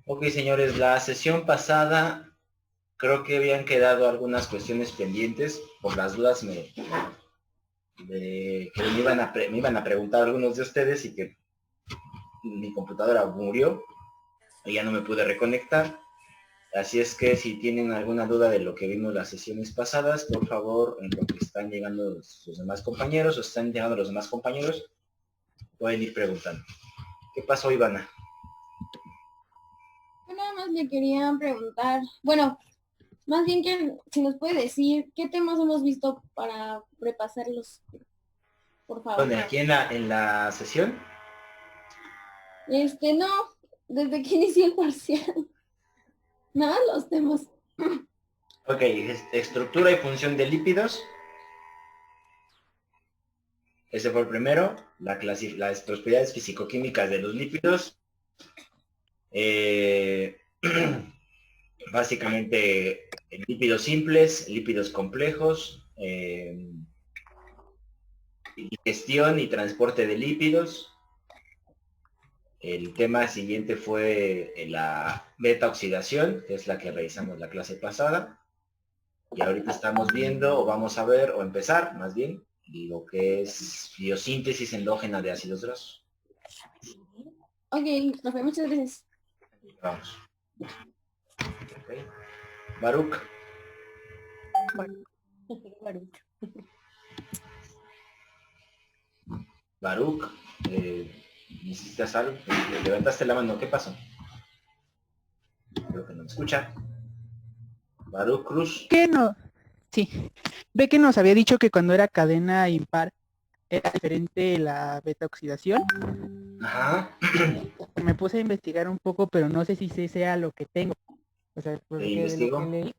Ok, señores, la sesión pasada creo que habían quedado algunas cuestiones pendientes. Por las dudas que me iban a preguntar algunos de ustedes y que mi computadora murió y ya no me pude reconectar. Así es que si tienen alguna duda de lo que vimos las sesiones pasadas, por favor, en lo que están llegando sus demás compañeros o están llegando los demás compañeros, pueden ir preguntando. ¿Qué pasó, Ivana? Yo nada más le quería preguntar, bueno, más bien que si nos puede decir qué temas hemos visto para repasarlos, por favor. Bueno, aquí en la sesión. No, desde que inició el parcial. Nada, los temas. Ok, estructura y función de lípidos. Ese fue el primero. Las propiedades fisicoquímicas de los lípidos. Básicamente lípidos simples, lípidos complejos, digestión y transporte de lípidos. El tema siguiente fue la beta oxidación, que es la que realizamos la clase pasada. Y ahorita estamos viendo, o vamos a ver, o empezar más bien, lo que es biosíntesis endógena de ácidos grasos. Ok, profe, muchas gracias. Vamos. Okay. Baruch. Baruch, ¿necesitas algo? Levantaste la mano, ¿qué pasó? Creo que no me escucha. Baruch Cruz. ¿Qué no? Sí. Ve que nos había dicho que cuando era cadena impar era diferente la beta oxidación. Ajá. Me puse a investigar un poco, pero no sé si ese sea lo que tengo. O sea, porque de lo que leí,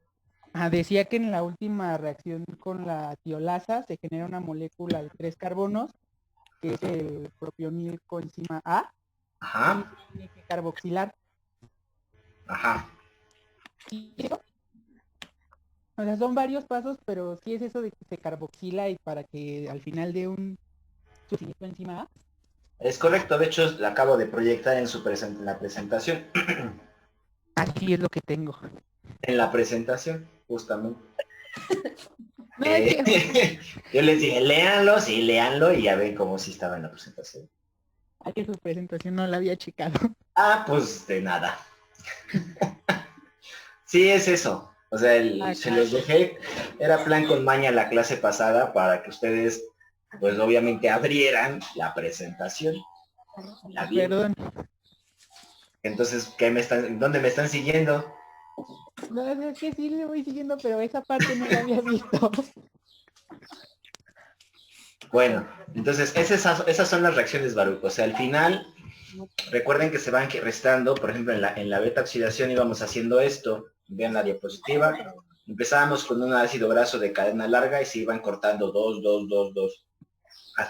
decía que en la última reacción con la tiolasa se genera una molécula de 3 carbonos, que es el propionil coenzima A. Ajá. Y tiene que carboxilar. Ajá. ¿Y eso? O sea, son varios pasos, pero sí es eso de que se carboxila y para que al final dé un sustituto encima A. Es correcto, de hecho la acabo de proyectar en la presentación. Así es lo que tengo. En la presentación, justamente. No, que... Yo les dije, léanlo, sí, léanlo y ya ven cómo sí estaba en la presentación. Ay, que su presentación no la había checado. Ah, pues de nada. Sí, es eso. O sea, se los dejé, era plan con maña la clase pasada para que ustedes, pues obviamente abrieran la presentación. Perdón. Entonces, ¿dónde me están siguiendo? No, es que sí le voy siguiendo, pero esa parte no la había visto. Bueno, entonces esas son las reacciones Baruch. O sea, al final, recuerden que se van restando, por ejemplo, en la beta oxidación íbamos haciendo esto. Vean la diapositiva. Empezábamos con un ácido graso de cadena larga y se iban cortando dos.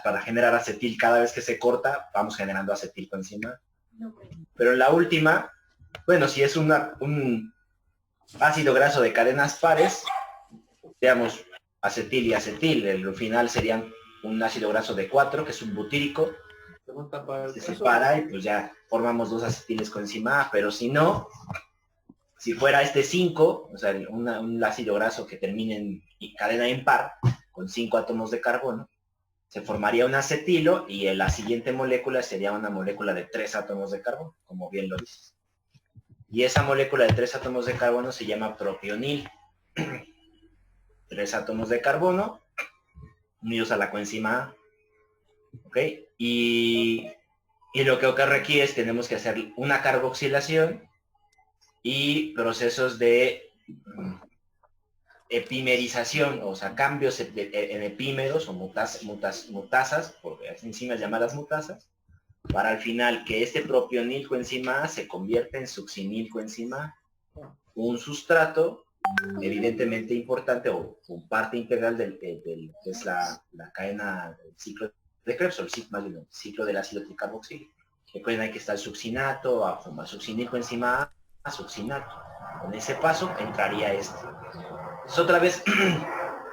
Para generar acetil. Cada vez que se corta, vamos generando acetil por encima. Pero en la última, bueno, si es un ácido graso de cadenas pares, digamos, acetil y acetil, el final serían un ácido graso de 4, que es un butírico, se separa y pues ya formamos dos acetiles coenzima A, pero si no, Si fuera este 5, o sea, un ácido graso que termine en cadena impar, con 5 átomos de carbono, se formaría un acetilo y la siguiente molécula sería una molécula de 3 átomos de carbono, como bien lo dices. Y esa molécula de 3 átomos de carbono se llama propionil. 3 átomos de carbono unidos a la coenzima A. ¿Ok? Y lo que ocurre aquí es tenemos que hacer una carboxilación y procesos de epimerización, o sea, cambios en epímeros o mutasas, por enzimas llamadas mutasas, para al final que este propionil coenzima A se convierta en succinil coenzima A, un sustrato evidentemente importante o parte integral del que es la cadena del ciclo de Krebs, o el ciclo del ácido tricarboxílico. Recuerden, hay que estar el succinato, a succinil coenzima A, succinato. Con ese paso entraría este. Pues otra vez,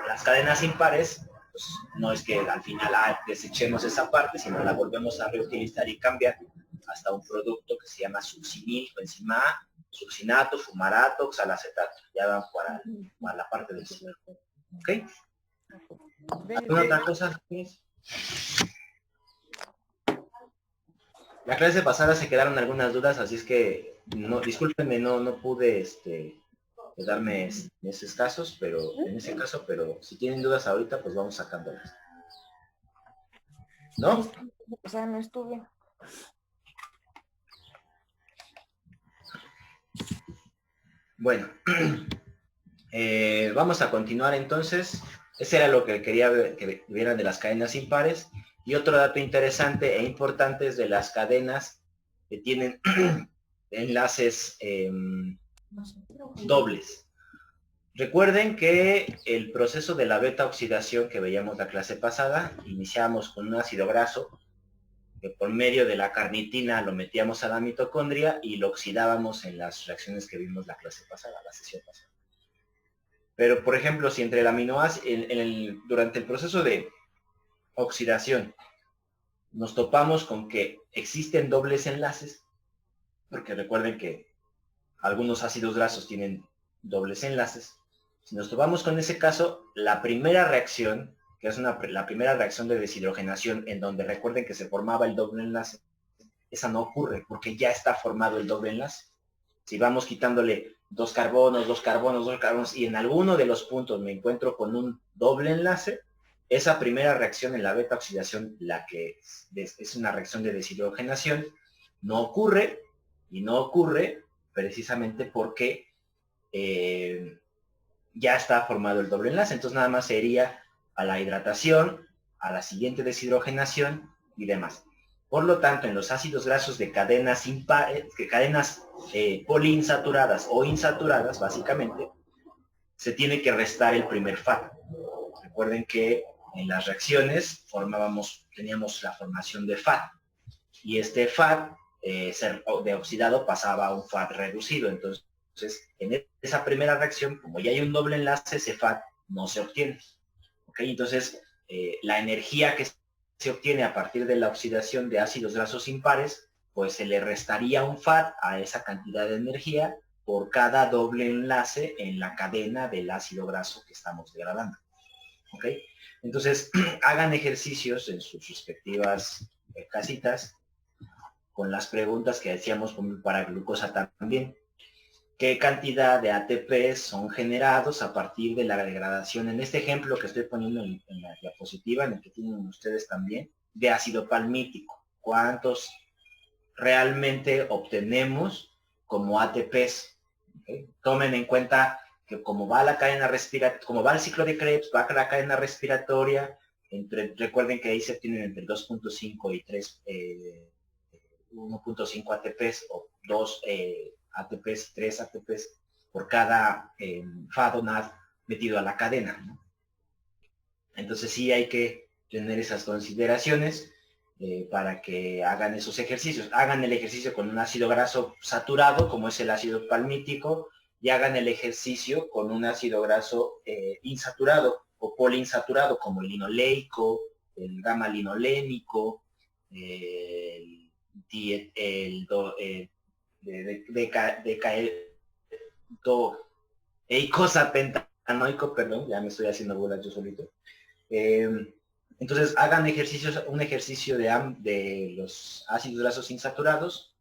las cadenas impares, pues no es que al final desechemos esa parte, sino la volvemos a reutilizar y cambiar hasta un producto que se llama succinil coenzima A, succinato, fumarato, oxalacetato. Ya van para la parte del ciclo. ¿Ok? ¿Alguna otra cosa? La clase pasada se quedaron algunas dudas, así es que no, discúlpenme, no pude darme en esos casos, pero si tienen dudas ahorita, pues vamos sacándolas. ¿No? O sea, no estuve. Bueno, vamos a continuar entonces. Ese era lo que quería que vieran de las cadenas impares. Y otro dato interesante e importante es de las cadenas que tienen enlaces dobles. Recuerden que el proceso de la beta oxidación que veíamos la clase pasada, iniciamos con un ácido graso, que por medio de la carnitina lo metíamos a la mitocondria y lo oxidábamos en las reacciones que vimos la clase pasada, la sesión pasada. Pero, por ejemplo, si entre el aminoácido, durante el proceso de oxidación, nos topamos con que existen dobles enlaces, porque recuerden que algunos ácidos grasos tienen dobles enlaces. Si nos topamos con ese caso, la primera reacción, que es la primera reacción de deshidrogenación, en donde recuerden que se formaba el doble enlace, esa no ocurre, porque ya está formado el doble enlace. Si vamos quitándole 2 carbonos, 2 carbonos, 2 carbonos, y en alguno de los puntos me encuentro con un doble enlace, esa primera reacción en la beta oxidación, la que es una reacción de deshidrogenación, no ocurre, y no ocurre precisamente porque ya está formado el doble enlace. Entonces nada más sería a la hidratación, a la siguiente deshidrogenación y demás. Por lo tanto, en los ácidos grasos de cadenas poliinsaturadas o insaturadas, básicamente, se tiene que restar el primer FAT. Recuerden que en las reacciones teníamos la formación de FAT, y este FAT de oxidado pasaba a un FAT reducido. Entonces, en esa primera reacción, como ya hay un doble enlace, ese FAT no se obtiene. ¿Okay? Entonces, la energía que se obtiene a partir de la oxidación de ácidos grasos impares, pues se le restaría un FAT a esa cantidad de energía por cada doble enlace en la cadena del ácido graso que estamos degradando. ¿Ok? Entonces, hagan ejercicios en sus respectivas casitas con las preguntas que decíamos para glucosa también. ¿Qué cantidad de ATP son generados a partir de la degradación? En este ejemplo que estoy poniendo en la diapositiva, en el que tienen ustedes también, de ácido palmítico. ¿Cuántos realmente obtenemos como ATPs? ¿Okay? Tomen en cuenta que como va la cadena respiratoria, como va el ciclo de Krebs, va la cadena respiratoria, recuerden que ahí se obtienen entre 2.5 y 1.5 ATPs o 2 ATPs, 3 ATPs por cada FADO-NAD metido a la cadena, ¿no? Entonces sí hay que tener esas consideraciones para que hagan esos ejercicios. Hagan el ejercicio con un ácido graso saturado, como es el ácido palmítico, y hagan el ejercicio con un ácido graso insaturado o poliinsaturado, como el linoleico, el gamma linolénico, eicosapentanoico, perdón, ya me estoy haciendo bolas yo solito. Entonces hagan un ejercicio de los ácidos grasos insaturados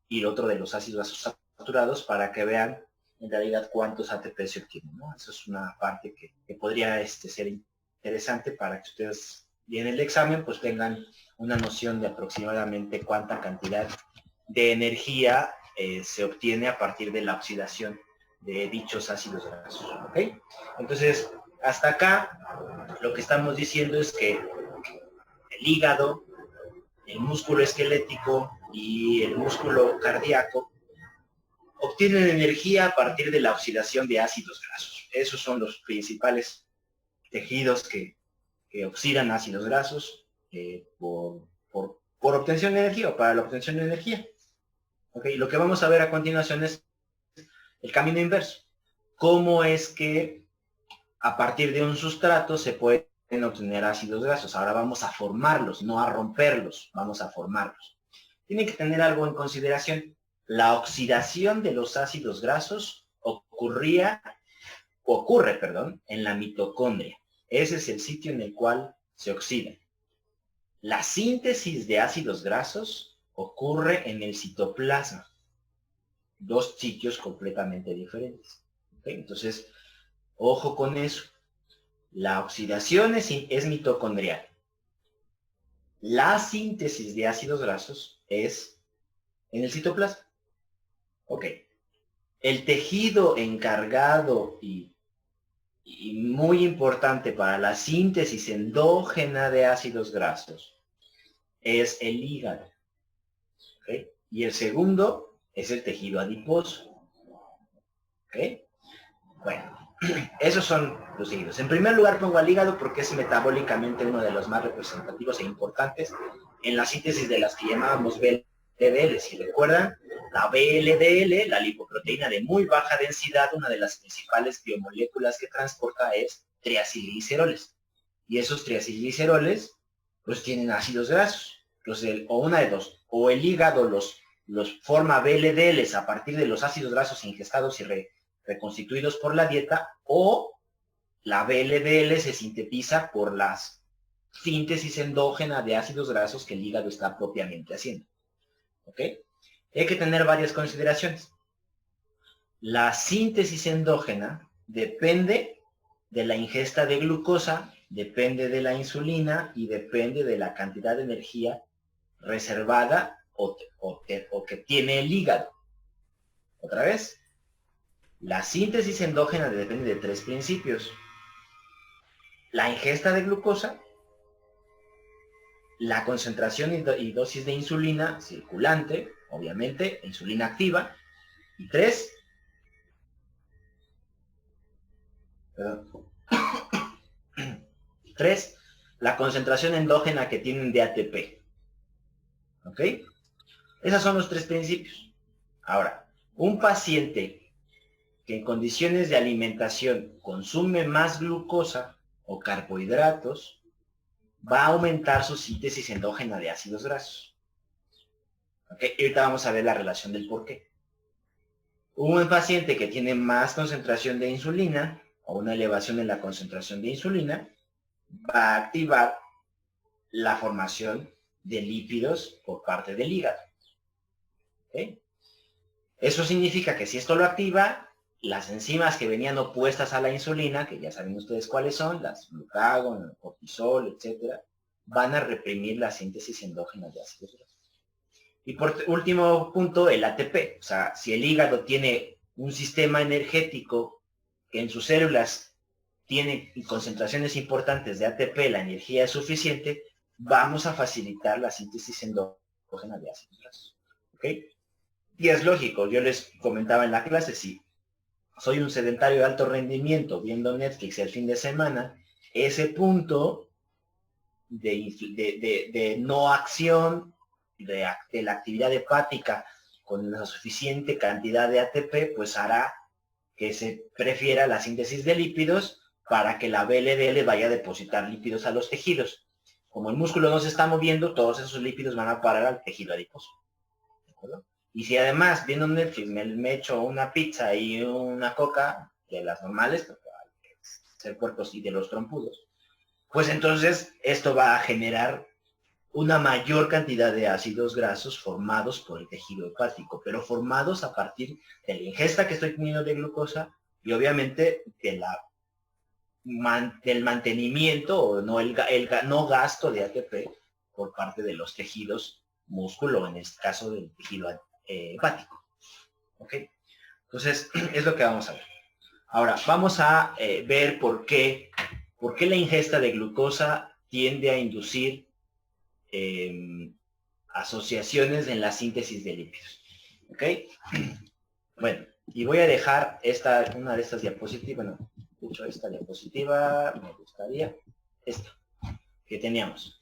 y el otro de los ácidos grasos saturados para que vean en realidad cuántos ATP se obtienen, ¿no? Eso es una parte que podría ser interesante para que ustedes y en el examen pues tengan una noción de aproximadamente cuánta cantidad de energía se obtiene a partir de la oxidación de dichos ácidos grasos, ¿ok? Entonces, hasta acá lo que estamos diciendo es que el hígado, el músculo esquelético y el músculo cardíaco obtienen energía a partir de la oxidación de ácidos grasos. Esos son los principales tejidos que oxidan ácidos grasos por obtención de energía o para la obtención de energía. Okay, lo que vamos a ver a continuación es el camino inverso. ¿Cómo es que a partir de un sustrato se pueden obtener ácidos grasos? Ahora vamos a formarlos, no a romperlos, vamos a formarlos. Tienen que tener algo en consideración. La oxidación de los ácidos grasos ocurre, en la mitocondria. Ese es el sitio en el cual se oxidan. La síntesis de ácidos grasos ocurre en el citoplasma. Dos sitios completamente diferentes. ¿Okay? Entonces, ojo con eso. La oxidación es mitocondrial. La síntesis de ácidos grasos es en el citoplasma. Ok. El tejido encargado y muy importante para la síntesis endógena de ácidos grasos es el hígado. ¿Okay? Y el segundo es el tejido adiposo. ¿Okay? Bueno, esos son los tejidos. En primer lugar pongo al hígado porque es metabólicamente uno de los más representativos e importantes en la síntesis de las que llamábamos VLDL. Si recuerdan, la VLDL, la lipoproteína de muy baja densidad, una de las principales biomoléculas que transporta es triacilgliceroles. Y esos triacilgliceroles pues tienen ácidos grasos. Entonces, o una de dos, o el hígado los forma VLDLs a partir de los ácidos grasos ingestados y reconstituidos por la dieta, o la VLDL se sintetiza por la síntesis endógena de ácidos grasos que el hígado está propiamente haciendo. ¿Ok? Hay que tener varias consideraciones. La síntesis endógena depende de la ingesta de glucosa, depende de la insulina y depende de la cantidad de energía reservada o que tiene el hígado. Otra vez, la síntesis endógena depende de tres principios. La ingesta de glucosa, la concentración y dosis de insulina circulante, obviamente, insulina activa, y tres, la concentración endógena que tienen de ATP. ¿Ok? Esos son los tres principios. Ahora, un paciente que en condiciones de alimentación consume más glucosa o carbohidratos, va a aumentar su síntesis endógena de ácidos grasos. ¿Ok? Y ahorita vamos a ver la relación del por qué. Un paciente que tiene más concentración de insulina o una elevación en la concentración de insulina va a activar la formación de lípidos por parte del hígado. ¿Okay? Eso significa que si esto lo activa, las enzimas que venían opuestas a la insulina, que ya saben ustedes cuáles son, las glucagón, el cortisol, etcétera, van a reprimir la síntesis endógena de ácidos grasos. Y por último punto, el ATP. O sea, si el hígado tiene un sistema energético que en sus células tiene concentraciones importantes de ATP, la energía es suficiente, vamos a facilitar la síntesis endógena de ácidos grasos. ¿Ok? Y es lógico, yo les comentaba en la clase, si soy un sedentario de alto rendimiento viendo Netflix el fin de semana, ese punto de no acción de la actividad hepática con la suficiente cantidad de ATP, pues hará que se prefiera la síntesis de lípidos para que la VLDL vaya a depositar lípidos a los tejidos. Como el músculo no se está moviendo, todos esos lípidos van a parar al tejido adiposo. ¿De acuerdo? Y si además viendo un Netflix me echo una pizza y una coca, de las normales, porque hay que ser puercos y de los trompudos, pues entonces esto va a generar una mayor cantidad de ácidos grasos formados por el tejido hepático, pero formados a partir de la ingesta que estoy teniendo de glucosa y obviamente del mantenimiento o no el no gasto de ATP por parte de los tejidos músculo, en este caso del tejido hepático. ¿Ok? Entonces, es lo que vamos a ver. Ahora, vamos a ver por qué la ingesta de glucosa tiende a inducir asociaciones en la síntesis de lípidos. ¿Ok? Bueno, y voy a dejar una de estas diapositivas, bueno, de hecho esta diapositiva me gustaría, esta, que teníamos.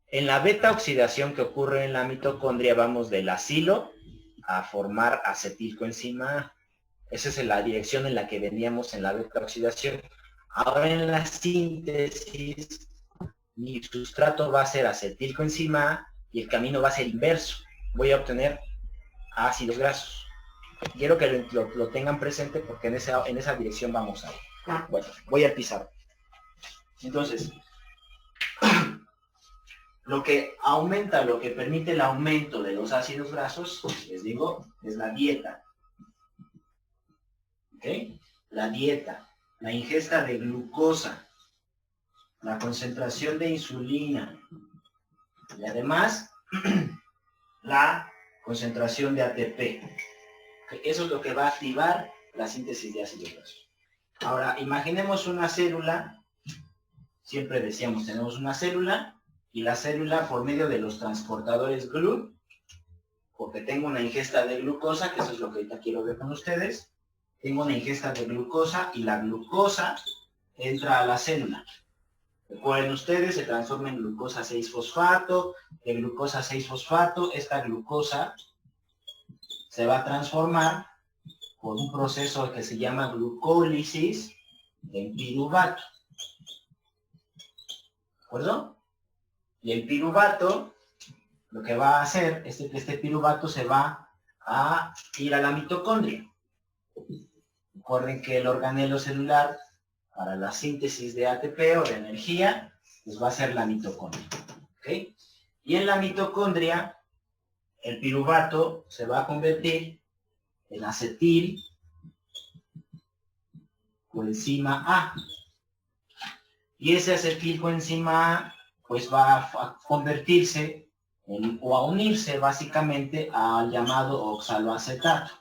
En la beta oxidación que ocurre en la mitocondria vamos del acilo a formar acetilcoenzima A. Esa es la dirección en la que veníamos en la beta oxidación. Ahora en la síntesis, mi sustrato va a ser acetilcoenzima A y el camino va a ser inverso. Voy a obtener ácidos grasos. Quiero que lo tengan presente porque en esa dirección vamos a ir. Bueno, voy al pizarro. Entonces, lo que permite el aumento de los ácidos grasos, les digo, es la dieta. ¿Ok? La dieta, la ingesta de glucosa, la concentración de insulina y además la concentración de ATP. Eso es lo que va a activar la síntesis de ácidos grasos. Ahora, imaginemos una célula. Siempre decíamos, tenemos una célula y la célula por medio de los transportadores GLUT, porque tengo una ingesta de glucosa, que eso es lo que ahorita quiero ver con ustedes. Tengo una ingesta de glucosa y la glucosa entra a la célula. Recuerden ustedes, se transforma en glucosa 6-fosfato, de glucosa 6-fosfato, esta glucosa se va a transformar por un proceso que se llama glucólisis en piruvato. ¿De acuerdo? Y el piruvato, lo que va a hacer, este piruvato se va a ir a la mitocondria. Recuerden que el organelo celular para la síntesis de ATP o de energía, pues va a ser la mitocondria. ¿Ok? Y en la mitocondria, el piruvato se va a convertir en acetilcoenzima A. Y ese acetilcoenzima A, pues va a convertirse o a unirse básicamente al llamado oxaloacetato.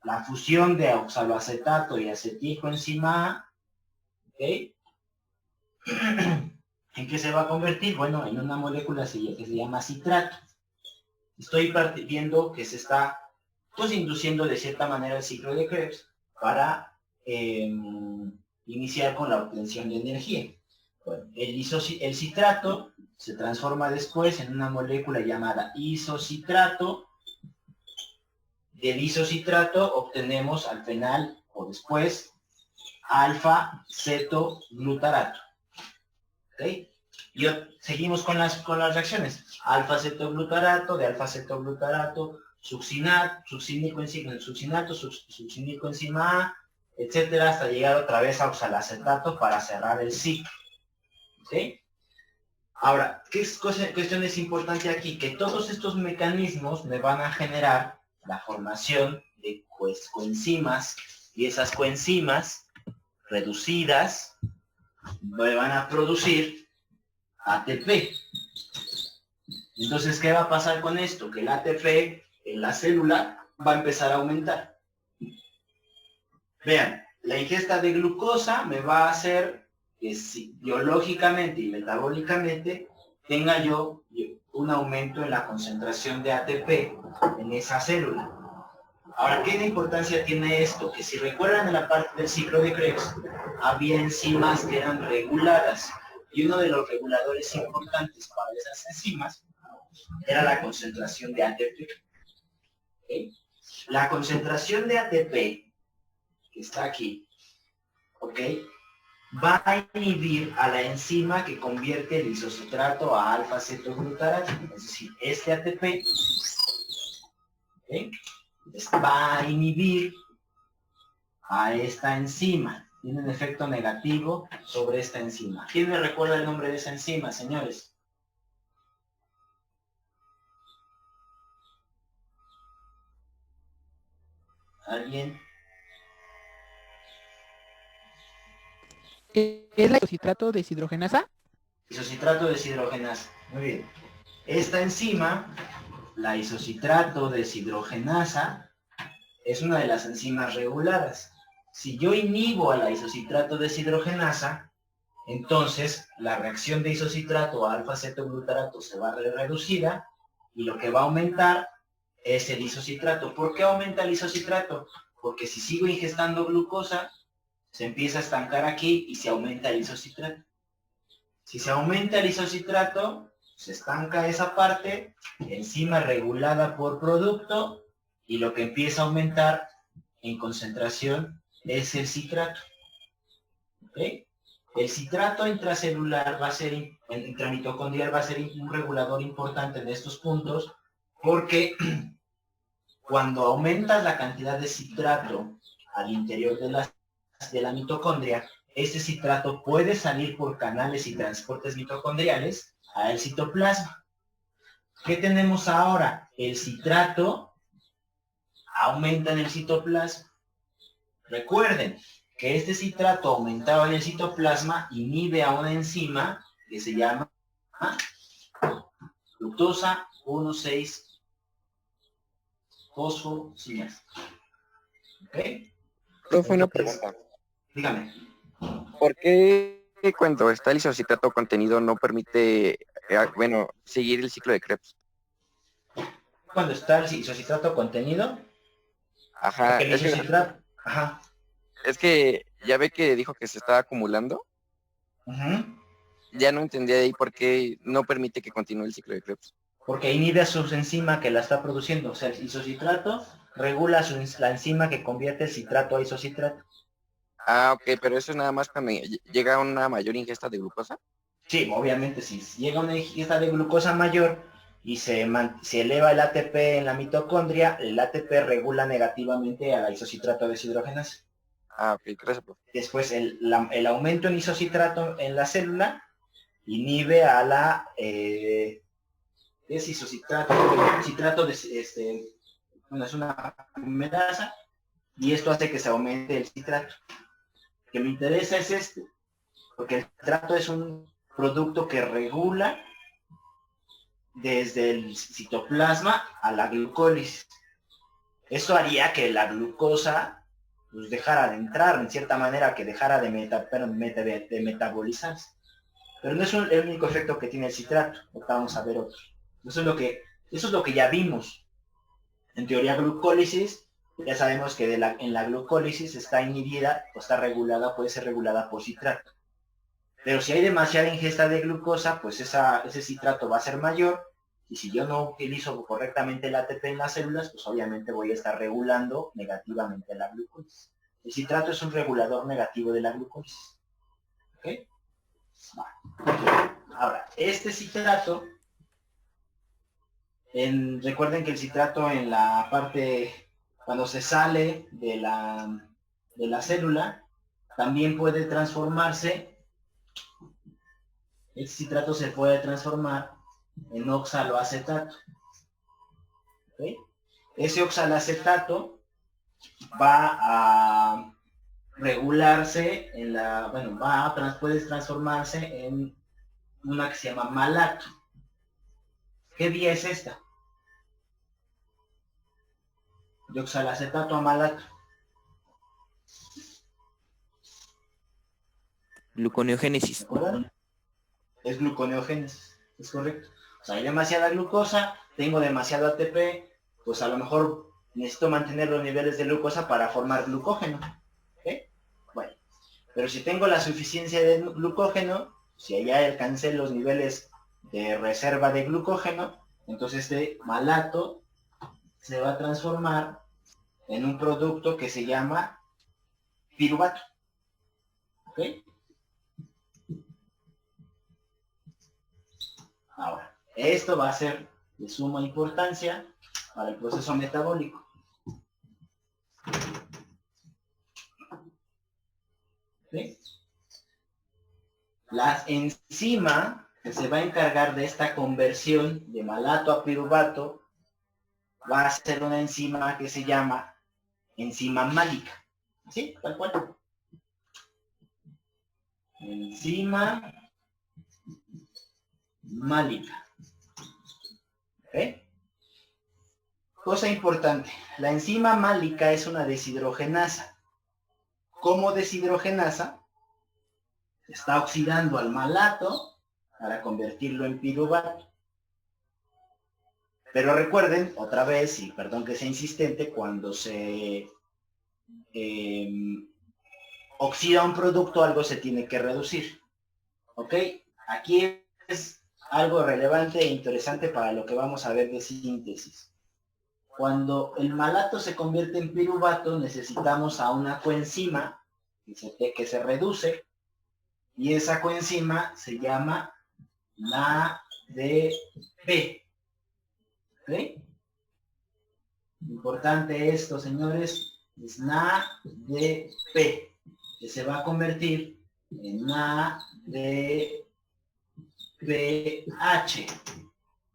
La fusión de oxaloacetato y acetilcoenzima A, ¿ok? ¿En qué se va a convertir? Bueno, en una molécula que se llama citrato. Estoy viendo que se está pues induciendo de cierta manera el ciclo de Krebs para iniciar con la obtención de energía. Bueno, el citrato se transforma después en una molécula llamada isocitrato. Del isocitrato obtenemos al final o después alfa-cetoglutarato. ¿Ok? Y seguimos con las reacciones. Alfa-cetoglutarato, de alfa-cetoglutarato, succinilcoenzima A, etcétera, hasta llegar otra vez a oxalacetato para cerrar el ciclo. ¿Ok? Ahora, ¿qué cuestión es importante aquí? Que todos estos mecanismos me van a generar la formación de coenzimas, y esas coenzimas reducidas me van a producir ATP. Entonces, ¿qué va a pasar con esto? Que el ATP en la célula va a empezar a aumentar. Vean, la ingesta de glucosa me va a hacer que biológicamente y metabólicamente tenga yo un aumento en la concentración de ATP en esa célula. Ahora, ¿qué importancia tiene esto? Que si recuerdan en la parte del ciclo de Krebs, había enzimas que eran reguladas. Y uno de los reguladores importantes para esas enzimas era la concentración de ATP. ¿Okay? La concentración de ATP, que está aquí, ¿ok?, va a inhibir a la enzima que convierte el isocitrato a alfa-cetoglutarato. Es decir, este ATP, ¿ok?, ¿Ok? Entonces, va a inhibir a esta enzima. Tiene un efecto negativo sobre esta enzima. ¿Quién me recuerda el nombre de esa enzima, señores? ¿Alguien? ¿Es la isocitrato deshidrogenasa? Isocitrato deshidrogenasa. Muy bien. Esta enzima, la isocitrato deshidrogenasa, es una de las enzimas reguladas. Si yo inhibo a la isocitrato deshidrogenasa, entonces la reacción de isocitrato a alfa-cetoglutarato se va a ver reducida y lo que va a aumentar es el isocitrato. ¿Por qué aumenta el isocitrato? Porque si sigo ingestando glucosa, se empieza a estancar aquí y se aumenta el isocitrato. Si se aumenta el isocitrato, se estanca esa parte, enzima regulada por producto, y lo que empieza a aumentar en concentración es el citrato. ¿Ok? El citrato intracelular va a ser, intramitocondrial va a ser un regulador importante de estos puntos, porque cuando aumentas la cantidad de citrato al interior de la mitocondria, este citrato puede salir por canales y transportes mitocondriales al citoplasma. ¿Qué tenemos ahora? El citrato aumenta en el citoplasma. Recuerden que este citrato aumentado en el citoplasma inhibe a una enzima que se llama fructosa 1,6-fosfocinasa. ¿Ok? Profe, una pregunta. Dígame. ¿Por qué cuando está el isocitrato contenido no permite, seguir el ciclo de Krebs? Cuando está el isocitrato contenido, Ajá, porque el isocitrato, ajá. Es que ya ve que dijo que se estaba acumulando. Ya no entendía de ahí por qué no permite que continúe el ciclo de Krebs. Porque inhibe a su enzima que la está produciendo. O sea, el isocitrato regula la enzima que convierte el citrato a isocitrato. Ah, ok, pero eso es nada más cuando llega a una mayor ingesta de glucosa. Sí, obviamente, si llega una ingesta de glucosa mayor y se eleva el ATP en la mitocondria, el ATP regula negativamente a la isocitrato deshidrogenasa. Ah, ok, gracias, profe. Después, el aumento en isocitrato en la célula inhibe a la isocitrato, citrato de, bueno, es una merasa, y esto hace que se aumente el citrato. Lo que me interesa es este, porque el citrato es un producto que regula desde el citoplasma a la glucólisis. Eso haría que la glucosa pues, dejara de entrar, en cierta manera, que dejara de metabolizarse. Pero no es el único efecto que tiene el citrato. Ahorita vamos a ver otro. Eso es lo que ya vimos. En teoría glucólisis, ya sabemos que en la glucólisis está inhibida o está regulada, puede ser regulada por citrato. Pero si hay demasiada ingesta de glucosa, pues ese citrato va a ser mayor, y si yo no utilizo correctamente el ATP en las células, pues obviamente voy a estar regulando negativamente la glucólisis. El citrato es un regulador negativo de la glucólisis. ¿Ok? Ahora, este citrato, recuerden que el citrato en la parte, cuando se sale de la célula, también puede transformarse. El citrato se puede transformar en oxaloacetato. ¿Okay? Ese oxaloacetato va a regularse puede transformarse en una que se llama malato. ¿Qué vía es esta? De oxaloacetato a malato. Gluconeogénesis. Es gluconeogénesis, es correcto. O sea, hay demasiada glucosa, tengo demasiado ATP, pues a lo mejor necesito mantener los niveles de glucosa para formar glucógeno. ¿Okay? Bueno, pero si tengo la suficiencia de glucógeno, si ya alcancé los niveles de reserva de glucógeno, entonces este malato se va a transformar en un producto que se llama piruvato. ¿Ok? Ahora, esto va a ser de suma importancia para el proceso metabólico. ¿Sí? La enzima que se va a encargar de esta conversión de malato a piruvato va a ser una enzima que se llama enzima málica. ¿Sí? Tal cual. Enzima málica. ¿Ok? Cosa importante, la enzima málica es una deshidrogenasa. Como deshidrogenasa, está oxidando al malato para convertirlo en piruvato. Pero recuerden, otra vez, y perdón que sea insistente, cuando se oxida un producto, algo se tiene que reducir. ¿Ok? Aquí es algo relevante e interesante para lo que vamos a ver de síntesis. Cuando el malato se convierte en piruvato, necesitamos a una coenzima que se reduce, y esa coenzima se llama NADP. ¿Ok? Importante esto, señores, es NADP, que se va a convertir en NADPH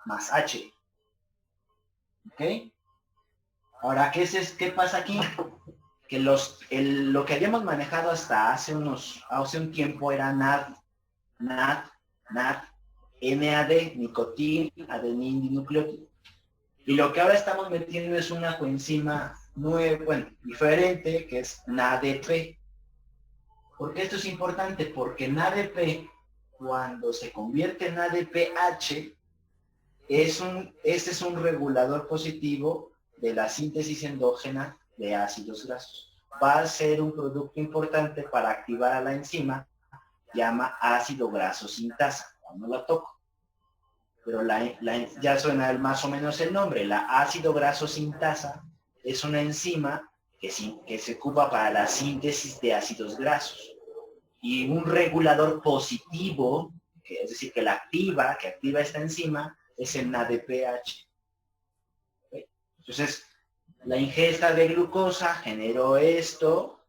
más H. ¿Ok? Ahora, ¿qué pasa aquí? Que lo que habíamos manejado hasta hace un tiempo era NAD, NAD, nicotina, adenina dinucleótido. Y lo que ahora estamos metiendo es una coenzima nueva, bueno, diferente, que es NADP. ¿Por qué esto es importante? Porque NADP, cuando se convierte en ADPH, este es un regulador positivo de la síntesis endógena de ácidos grasos. Va a ser un producto importante para activar a la enzima, llama ácido graso sintasa, cuando la toco. Pero ya suena más o menos el nombre. La ácido graso sintasa es una enzima que se ocupa para la síntesis de ácidos grasos. Y un regulador positivo, es decir, que activa esta enzima, es el NADPH. ¿Okay? Entonces, la ingesta de glucosa generó esto,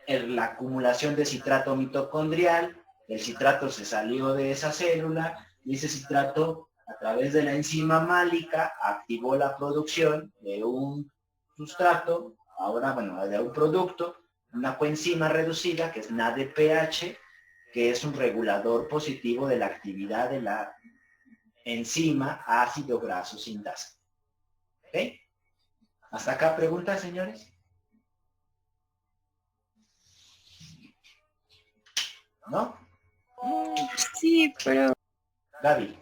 la acumulación de citrato mitocondrial, el citrato se salió de esa célula, y ese citrato, a través de la enzima málica, activó la producción de un sustrato, ahora, bueno, de un producto, una coenzima reducida, que es NADPH, que es un regulador positivo de la actividad de la enzima ácido graso sintasa. ¿Ok? ¿Hasta acá preguntas, señores? ¿No? Sí, pero Gaby,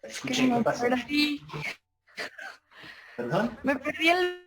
es que escuché, ¿qué pasó? ¿Perdón? Me perdí el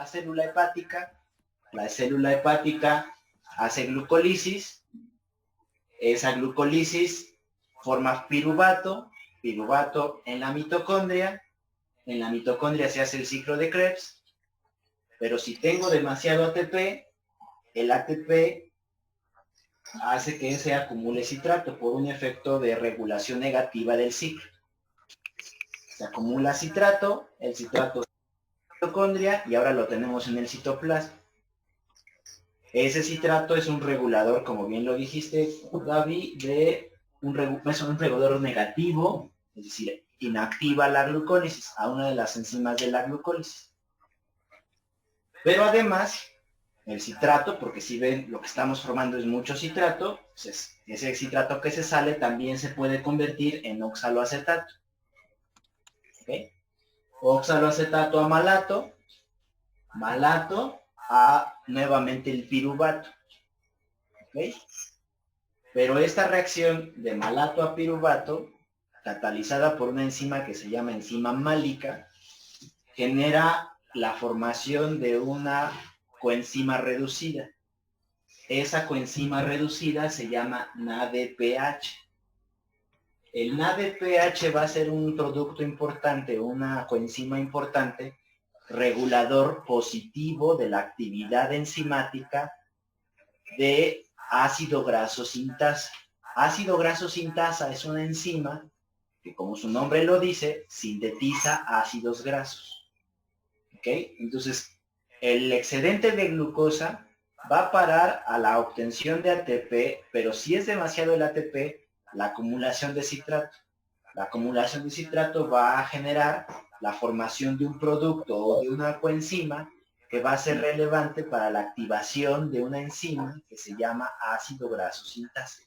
la célula hepática, la célula hepática hace glucólisis, esa glucólisis forma piruvato, piruvato en la mitocondria se hace el ciclo de Krebs, pero si tengo demasiado ATP, el ATP hace que se acumule citrato por un efecto de regulación negativa del ciclo. Se acumula citrato, el citrato mitocondria y ahora lo tenemos en el citoplasma. Ese citrato es un regulador, como bien lo dijiste, Gaby, es un regulador negativo, es decir, inactiva la glucólisis, a una de las enzimas de la glucólisis. Pero además, el citrato, porque si ven, lo que estamos formando es mucho citrato, pues ese citrato que se sale también se puede convertir en oxaloacetato. ¿Okay? Oxaloacetato a malato, malato a nuevamente el piruvato. ¿Okay? Pero esta reacción de malato a piruvato, catalizada por una enzima que se llama enzima málica, genera la formación de una coenzima reducida. Esa coenzima reducida se llama NADPH. El NADPH va a ser un producto importante, una coenzima importante, regulador positivo de la actividad enzimática de ácido graso sintasa. Ácido graso sintasa es una enzima que, como su nombre lo dice, sintetiza ácidos grasos. ¿Ok? Entonces, el excedente de glucosa va a parar a la obtención de ATP, pero si es demasiado el ATP, la acumulación de citrato. La acumulación de citrato va a generar la formación de un producto o de una coenzima que va a ser relevante para la activación de una enzima que se llama ácido graso sintasa.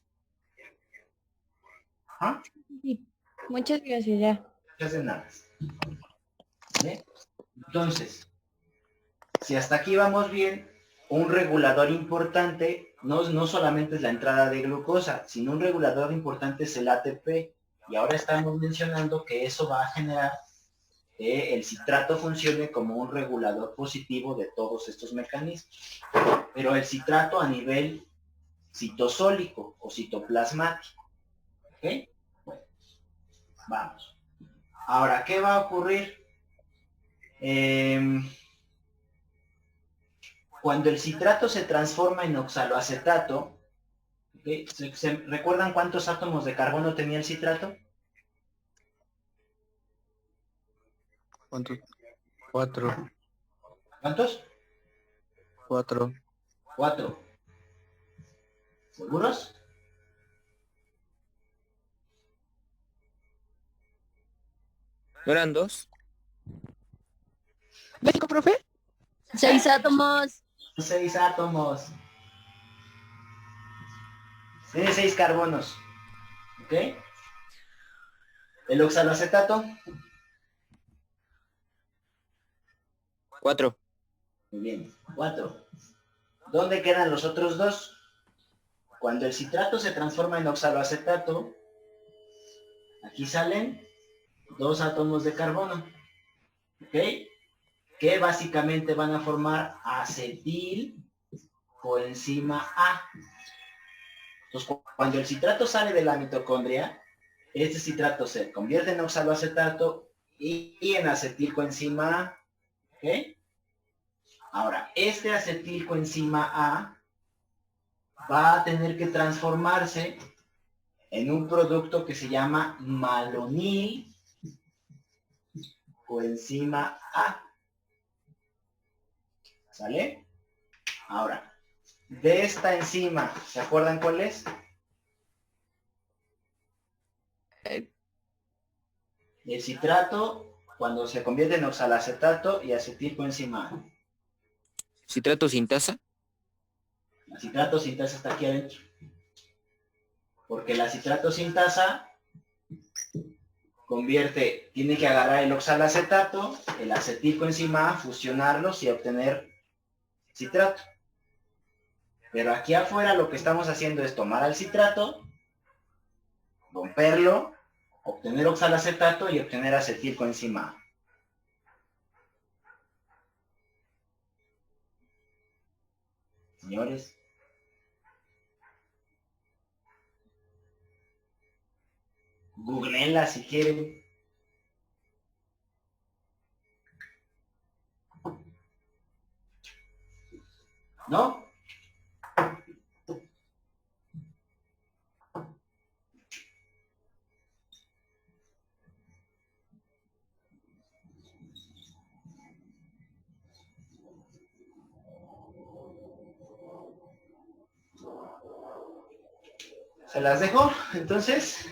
¿Ah? Sí. Muchas gracias, ya. Muchas de nada. ¿Vale? Entonces, si hasta aquí vamos bien, un regulador importante no solamente es la entrada de glucosa, sino un regulador importante es el ATP. Y ahora estamos mencionando que eso va a generar que el citrato funcione como un regulador positivo de todos estos mecanismos. Pero el citrato a nivel citosólico o citoplasmático. ¿Ok? Bueno, vamos. Ahora, ¿qué va a ocurrir? Cuando el citrato se transforma en oxaloacetato, ¿okay? ¿Recuerdan cuántos átomos de carbono tenía el citrato? ¿Cuántos? 4. ¿Cuántos? 4. 4. ¿Seguros? ¿No eran 2? ¿México, profe? 6 átomos. 6 átomos. Tiene 6 carbonos. ¿Ok? El oxaloacetato. 4. Muy bien, 4. ¿Dónde quedan los otros 2? Cuando el citrato se transforma en oxaloacetato, aquí salen 2 átomos de carbono. ¿Ok? Que básicamente van a formar acetil coenzima A. Entonces, cuando el citrato sale de la mitocondria, este citrato se convierte en oxaloacetato y en acetilcoenzima A. ¿Ok? Ahora, este acetilcoenzima A va a tener que transformarse en un producto que se llama malonil coenzima A. ¿Sale? Ahora, de esta enzima, ¿se acuerdan cuál es? El citrato, cuando se convierte en oxalacetato y acetilcoenzima A. ¿Citrato sintasa? La citrato sintasa está aquí adentro. Porque la citrato sintasa tiene que agarrar el oxalacetato, el acetilcoenzima A, fusionarlos y obtener citrato. Pero aquí afuera lo que estamos haciendo es tomar al citrato, romperlo, obtener oxalacetato y obtener acetilcoenzima A. Señores. Googleenla si quieren. ¿No? Se las dejo, entonces.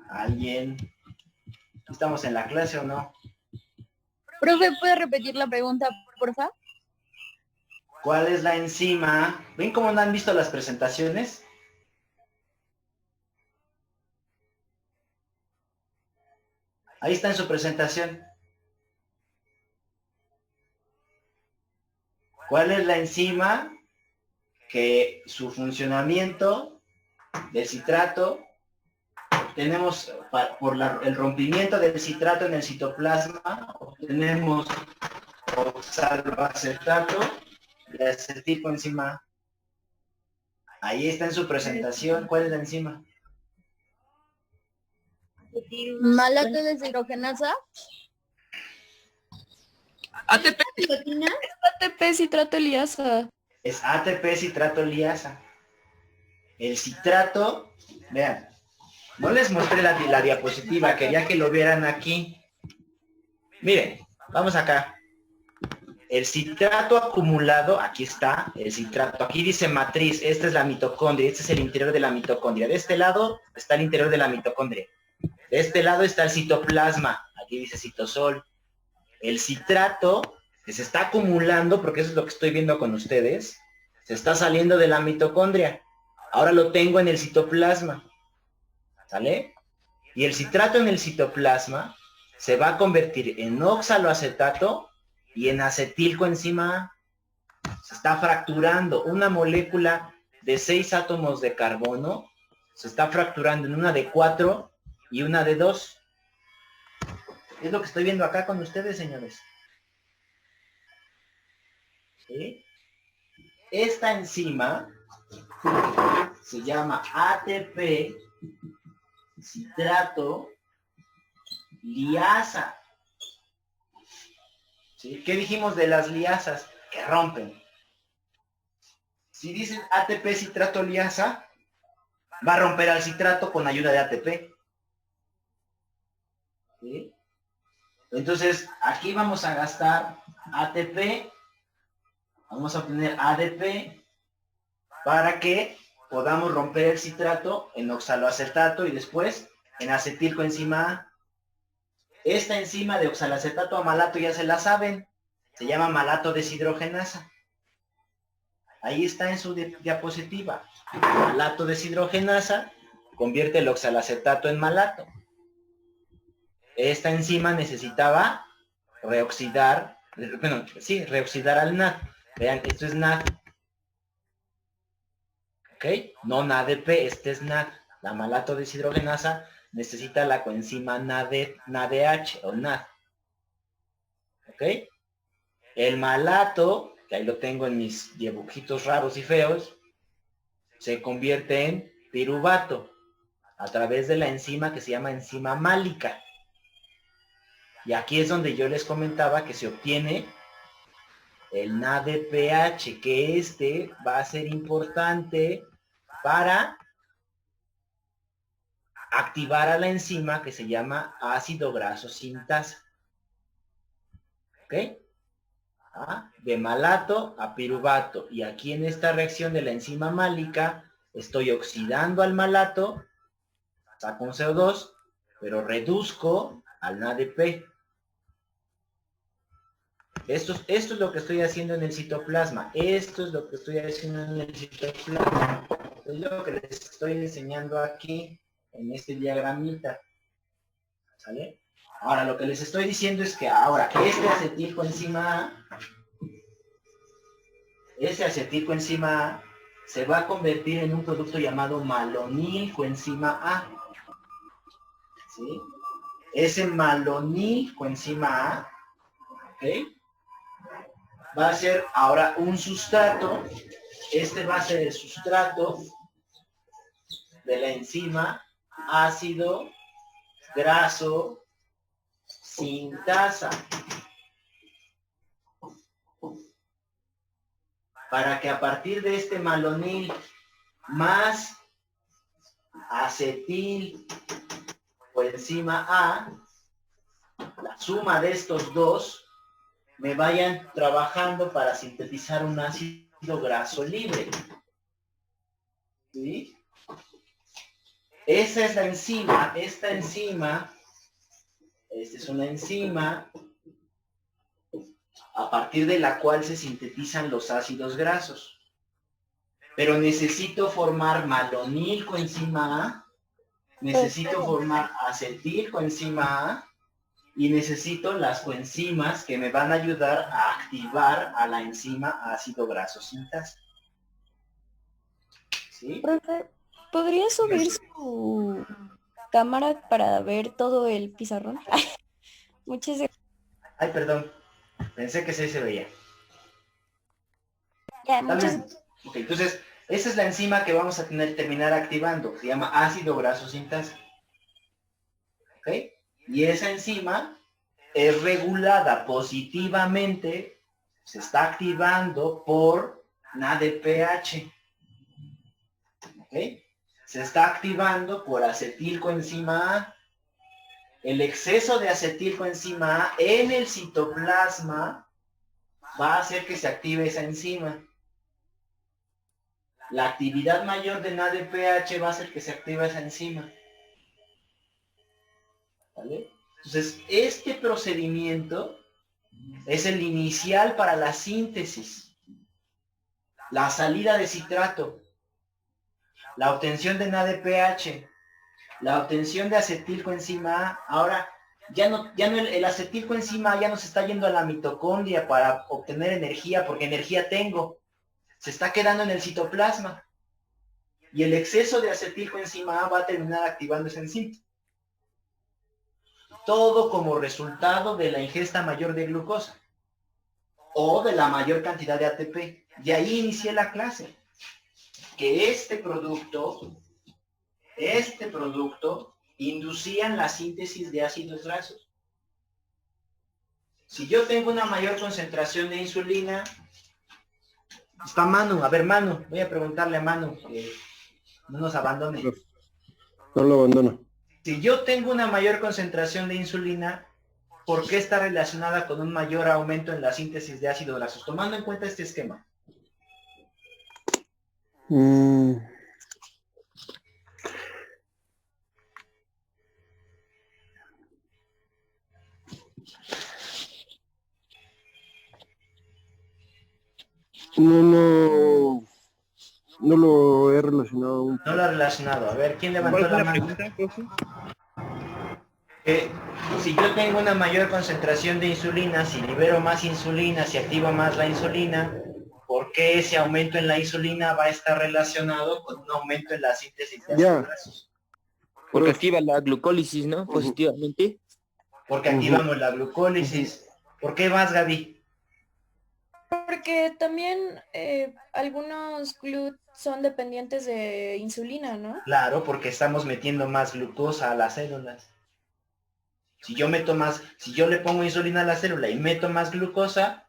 ¿Alguien? ¿Estamos en la clase o no? Profe, ¿puede repetir la pregunta, porfa? ¿Cuál es la enzima? ¿Ven cómo no han visto las presentaciones? Ahí está en su presentación. ¿Cuál es la enzima que su funcionamiento del citrato tenemos por el rompimiento del citrato en el citoplasma? Obtenemos oxaloacetato de acetilcoenzima. Ahí está en su presentación. ¿Cuál es la enzima? Malato deshidrogenasa. ATP, ¿Nicotina? ATP citrato liasa. Es ATP citrato liasa. El citrato, vean, no les mostré la diapositiva, quería que lo vieran aquí. Miren, vamos acá. El citrato acumulado, aquí está, el citrato. Aquí dice matriz, esta es la mitocondria, este es el interior de la mitocondria. De este lado está el interior de la mitocondria. De este lado está el citoplasma, aquí dice citosol. El citrato que se está acumulando, porque eso es lo que estoy viendo con ustedes, se está saliendo de la mitocondria. Ahora lo tengo en el citoplasma. ¿Sale? Y el citrato en el citoplasma se va a convertir en oxaloacetato y en acetilcoenzima A. Se está fracturando una molécula de 6 átomos de carbono, se está fracturando en una de 4 y una de 2. Es lo que estoy viendo acá con ustedes, señores. ¿Sí? Esta enzima se llama ATP citrato liasa. ¿Sí? ¿Qué dijimos de las liasas? Que rompen. Si dicen ATP citrato liasa, va a romper al citrato con ayuda de ATP. ¿Sí? Entonces, aquí vamos a gastar ATP, vamos a obtener ADP, para que podamos romper el citrato en oxaloacetato y después en acetilcoenzima A. Esta enzima de oxaloacetato a malato ya se la saben, se llama malato deshidrogenasa. Ahí está en su diapositiva. Malato deshidrogenasa convierte el oxaloacetato en malato. Esta enzima necesitaba reoxidar, reoxidar al NAD. Vean, esto es NAD. ¿Ok? No NADP, este es NAD. La malato deshidrogenasa necesita la coenzima NADH o NAD. ¿Ok? El malato, que ahí lo tengo en mis dibujitos raros y feos, se convierte en piruvato a través de la enzima que se llama enzima málica. Y aquí es donde yo les comentaba que se obtiene el NADPH, que este va a ser importante para activar a la enzima que se llama ácido graso sintasa. ¿Ok? De malato a piruvato. Y aquí en esta reacción de la enzima málica, estoy oxidando al malato, saco un CO2, pero reduzco al NADP. Esto es lo que estoy haciendo en el citoplasma. Esto es lo que estoy haciendo en el citoplasma. Es lo que les estoy enseñando aquí, en este diagramita. ¿Sale? Ahora, lo que les estoy diciendo es que ahora, este acetilcoenzima A se va a convertir en un producto llamado malonilcoenzima A. ¿Sí? ese malonil coenzima A, ¿ok? Va a ser ahora un sustrato. Este va a ser el sustrato de la enzima ácido graso sintasa. Para que a partir de este malonil más acetil coenzima A, la suma de estos dos me vayan trabajando para sintetizar un ácido graso libre. ¿Sí? Esa es la enzima. Esta enzima, esta es una enzima a partir de la cual se sintetizan los ácidos grasos. Pero necesito formar malonil coenzima A, necesito formar acetil coenzima A, y necesito las coenzimas que me van a ayudar a activar a la enzima ácido graso sintasa. ¿Sí? Profe, ¿podría subir su cámara para ver todo el pizarrón? Muchas gracias. Ay, perdón. Pensé que sí se veía. Ya, ¿Está muchas bien? Ok, entonces, esa es la enzima que vamos a terminar activando. Se llama ácido graso sintasa. ¿Ok? Y esa enzima es regulada positivamente, se está activando por NADPH. ¿Ok? Se está activando por acetilcoenzima A. El exceso de acetilcoenzima A en el citoplasma va a hacer que se active esa enzima. La actividad mayor de NADPH va a hacer que se active esa enzima. ¿Vale? Entonces, este procedimiento es el inicial para la síntesis, la salida de citrato, la obtención de NADPH, la obtención de acetilcoenzima A. Ahora, ya no el acetilcoenzima A ya no se está yendo a la mitocondria para obtener energía, porque energía tengo. Se está quedando en el citoplasma. Y el exceso de acetilcoenzima A va a terminar activando esa enzima. Todo como resultado de la ingesta mayor de glucosa o de la mayor cantidad de ATP. De ahí inicié la clase. Que este producto inducían la síntesis de ácidos grasos. Si yo tengo una mayor concentración de insulina, está Manu, a ver Manu, voy a preguntarle a Manu que no nos abandone. No lo abandono. Si yo tengo una mayor concentración de insulina, ¿por qué está relacionada con un mayor aumento en la síntesis de ácidos grasos? Tomando en cuenta este esquema. No lo he relacionado aún. No lo ha relacionado. A ver, ¿quién levantó la mano? Si yo tengo una mayor concentración de insulina, si libero más insulina, si activo más la insulina, ¿por qué ese aumento en la insulina va a estar relacionado con un aumento en la síntesis de ácidos grasos? Porque activa la glucólisis, ¿no? Positivamente. Porque activamos la glucólisis. ¿Por qué más, Gaby? Porque también algunos GLUT son dependientes de insulina, ¿no? Claro, porque estamos metiendo más glucosa a las células. Si yo le pongo insulina a la célula y meto más glucosa,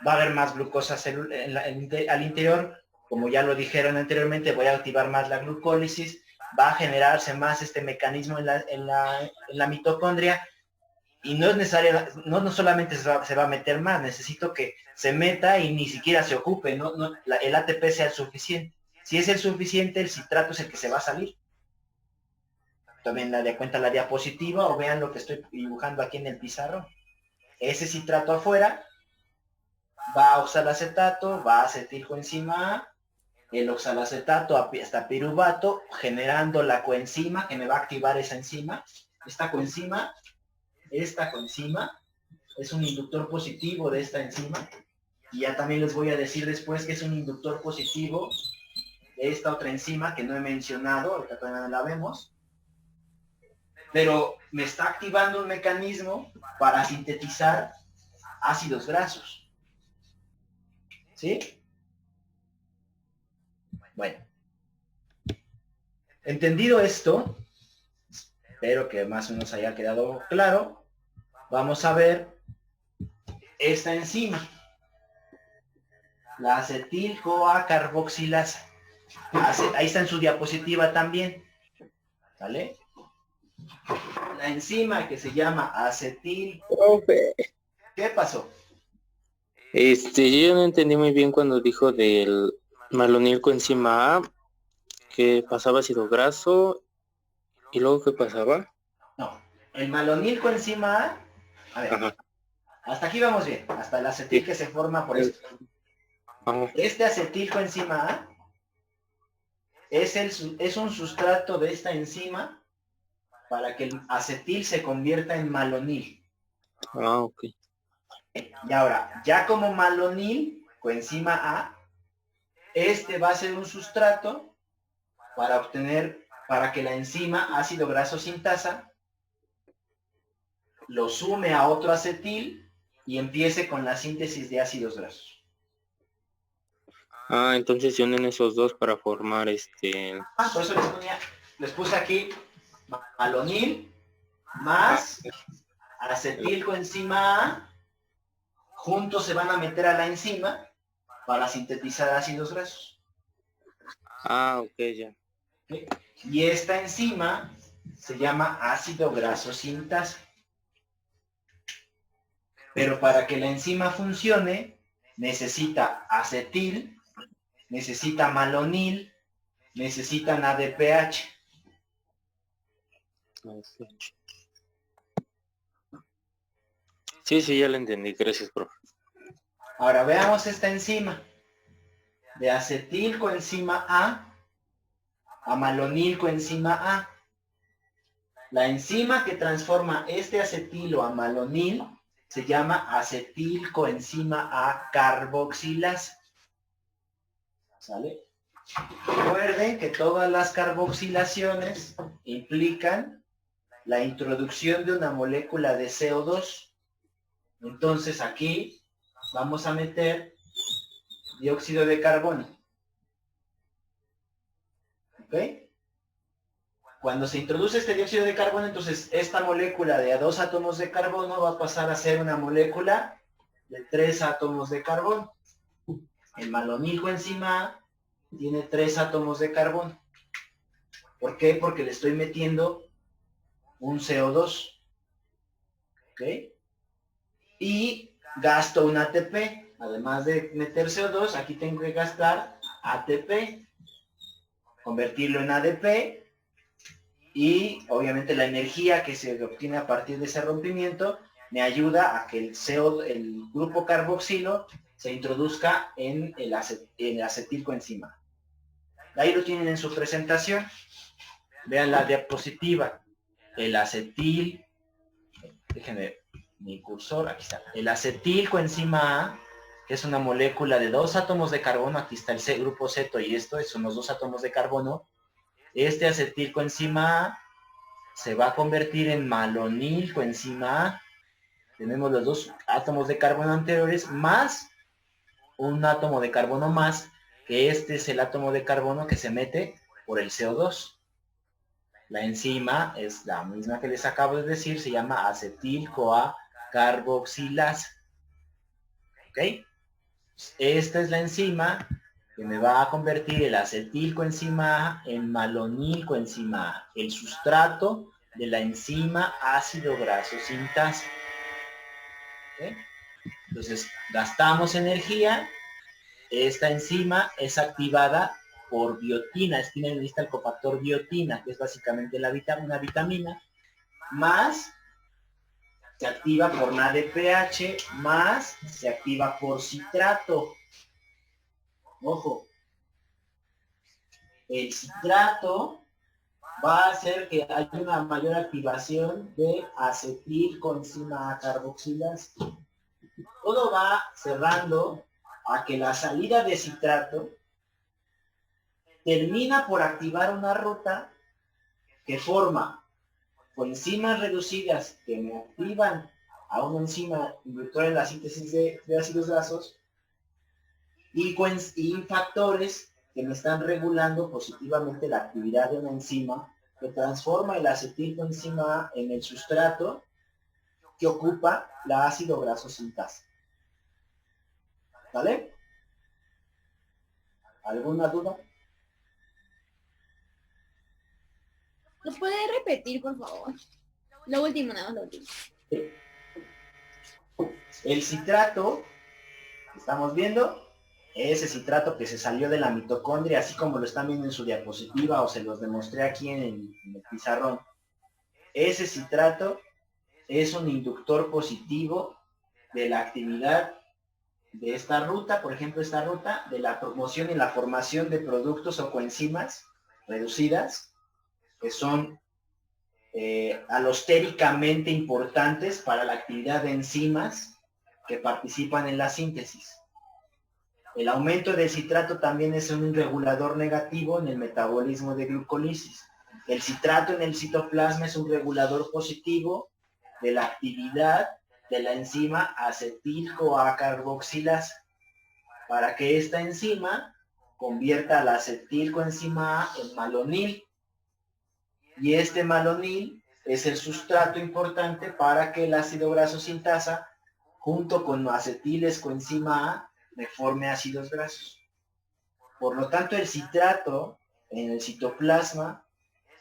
va a haber más glucosa al interior. Como ya lo dijeron anteriormente, voy a activar más la glucólisis, va a generarse más este mecanismo en la mitocondria. Y no es necesario, no solamente se va a meter más, necesito que se meta y ni siquiera se ocupe, el ATP sea el suficiente. Si es el suficiente, el citrato es el que se va a salir. Tomen de cuenta la diapositiva o vean lo que estoy dibujando aquí en el pizarrón. Ese citrato afuera va a oxalacetato, va a acetilcoenzima A, el oxalacetato hasta piruvato, generando la coenzima que me va a activar esa enzima. Esta coenzima es un inductor positivo de esta enzima. Y ya también les voy a decir después que es un inductor positivo de esta otra enzima que no he mencionado, ahorita todavía no la vemos. Pero me está activando un mecanismo para sintetizar ácidos grasos. ¿Sí? Bueno. Entendido esto, espero que más o menos haya quedado claro, vamos a ver esta enzima, la acetil-CoA carboxilasa. Ahí está en su diapositiva también, ¿vale? La enzima que se llama acetil. Profe. ¿Qué pasó? Yo no entendí muy bien cuando dijo del malonil coenzima A, que pasaba ácido graso, y luego ¿qué pasaba? No, el malonil coenzima A, ver, Ajá. hasta aquí vamos bien, hasta el acetil que se forma por esto. Ajá. Este acetil coenzima A es un sustrato de esta enzima para que el acetil se convierta en malonil. Ah, ok. Y ahora, ya como malonil, coenzima A, este va a ser un sustrato para que la enzima ácido graso sintasa lo sume a otro acetil y empiece con la síntesis de ácidos grasos. Ah, entonces se unen esos dos para formar Por eso les puse aquí malonil más acetil coenzima A, juntos se van a meter a la enzima para sintetizar ácidos grasos. Ah, ok, ya. ¿Okay? Y esta enzima se llama ácido graso sintasa. Pero para que la enzima funcione, necesita acetil, necesita malonil, necesitan ADPH. Sí, ya lo entendí. Gracias, profe. Ahora veamos esta enzima. De acetil coenzima a malonil coenzima A. La enzima que transforma este acetilo a malonil se llama acetil coenzima A carboxilasa. ¿Sale? Recuerden que todas las carboxilaciones implican la introducción de una molécula de CO2. Entonces aquí vamos a meter dióxido de carbono. ¿Ok? Cuando se introduce este dióxido de carbono, entonces esta molécula de 2 átomos de carbono va a pasar a ser una molécula de 3 átomos de carbono. El malonil coenzima A tiene 3 átomos de carbono. ¿Por qué? Porque le estoy metiendo un CO2. ¿Ok? Y gasto un ATP. Además de meter CO2, aquí tengo que gastar ATP. Convertirlo en ADP. Y obviamente la energía que se obtiene a partir de ese rompimiento me ayuda a que el grupo carboxilo se introduzca en el acetil coenzima. Ahí lo tienen en su presentación. Vean la diapositiva. El acetil, déjenme mi cursor, aquí está. El acetil coenzima A, que es una molécula de 2 átomos de carbono, aquí está el grupo ceto y esto son los 2 átomos de carbono. Este acetil coenzima A se va a convertir en malonil coenzima A. Tenemos los 2 átomos de carbono anteriores más un átomo de carbono más, que este es el átomo de carbono que se mete por el CO2. La enzima es la misma que les acabo de decir, se llama acetil-CoA carboxilasa. ¿Ok? Esta es la enzima que me va a convertir el acetil coenzima A en malonil coenzima A, el sustrato de la enzima ácido graso sintasa. ¿Ok? Entonces, gastamos energía. Esta enzima es activada por biotina, es que necesita el cofactor biotina, que es básicamente una vitamina, más se activa por NADPH, más se activa por citrato. Ojo, el citrato va a hacer que haya una mayor activación de acetil coenzima A carboxilasa. Todo va cerrando a que la salida de citrato termina por activar una ruta que forma coenzimas reducidas que me activan a una enzima inductora en la síntesis de ácidos grasos y factores que me están regulando positivamente la actividad de una enzima que transforma el acetilcoenzima A en el sustrato que ocupa la ácido graso sintasa. ¿Vale? ¿Alguna duda? ¿Lo puede repetir, por favor? Lo último, nada más lo último. El citrato, que estamos viendo, ese citrato que se salió de la mitocondria, así como lo están viendo en su diapositiva o se los demostré aquí en el pizarrón. Ese citrato es un inductor positivo de la actividad de esta ruta, por ejemplo, esta ruta de la promoción y la formación de productos o coenzimas reducidas, que son alostéricamente importantes para la actividad de enzimas que participan en la síntesis. El aumento del citrato también es un regulador negativo en el metabolismo de glucólisis. El citrato en el citoplasma es un regulador positivo de la actividad de la enzima acetil-CoA carboxilasa, para que esta enzima convierta la acetilcoenzima A en malonil. Y este malonil es el sustrato importante para que el ácido graso sintasa, junto con acetilescoenzima A, me forme ácidos grasos. Por lo tanto, el citrato en el citoplasma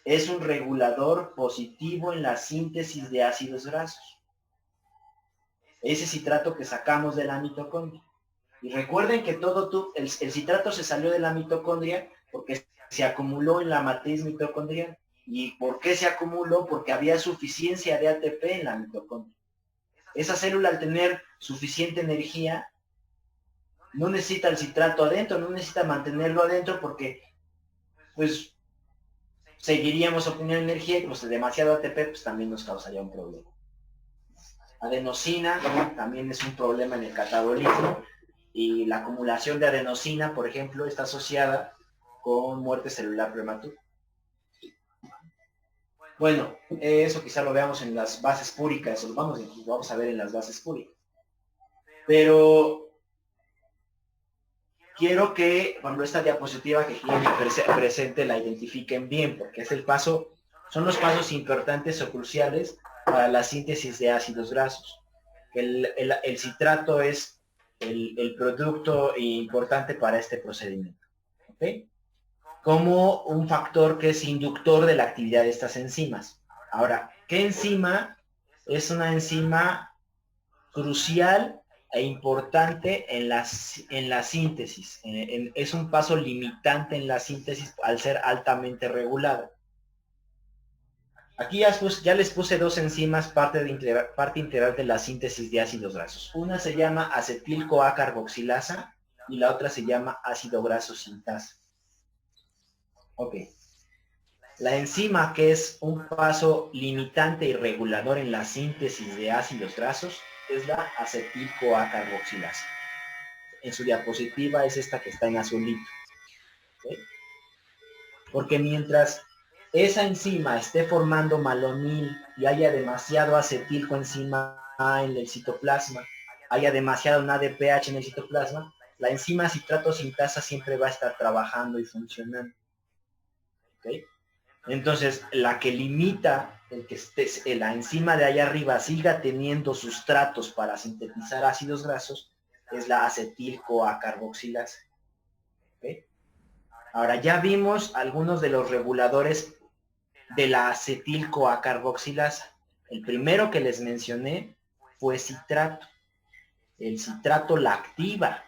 es un regulador positivo en la síntesis de ácidos grasos. Ese citrato que sacamos de la mitocondria. Y recuerden que el citrato se salió de la mitocondria porque se acumuló en la matriz mitocondrial. ¿Y por qué se acumuló? Porque había suficiencia de ATP en la mitocondria. Esa célula, al tener suficiente energía, no necesita el citrato adentro, no necesita mantenerlo adentro porque pues seguiríamos obteniendo energía y pues demasiado ATP pues también nos causaría un problema. Adenosina también es un problema en el catabolismo y la acumulación de adenosina, por ejemplo, está asociada con muerte celular prematura. Bueno, eso quizá lo veamos en las bases púricas, lo vamos a ver en las bases púricas. Pero quiero que cuando esta diapositiva que tiene presente la identifiquen bien, porque es son los pasos importantes o cruciales para la síntesis de ácidos grasos. El citrato es el producto importante para este procedimiento. ¿Okay? Como un factor que es inductor de la actividad de estas enzimas. Ahora, ¿qué enzima? Es una enzima crucial e importante en la síntesis. Es un paso limitante en la síntesis al ser altamente regulada. Aquí ya les puse dos enzimas parte integral de la síntesis de ácidos grasos. Una se llama acetil-CoA carboxilasa y la otra se llama ácido graso sintasa. Ok. La enzima que es un paso limitante y regulador en la síntesis de ácidos grasos es la acetil-CoA carboxilasa. En su diapositiva es esta que está en azulito. ¿Okay? Porque mientras esa enzima esté formando malonil y haya demasiado acetilcoenzima A en el citoplasma, haya demasiado NADPH en el citoplasma, la enzima citrato sintasa siempre va a estar trabajando y funcionando. ¿Okay? Entonces, la que limita la enzima de allá arriba siga teniendo sustratos para sintetizar ácidos grasos es la acetil-CoA carboxilasa. ¿Okay? Ahora, ya vimos algunos de los reguladores de la acetil-CoA carboxilasa. El primero que les mencioné fue citrato. El citrato la activa.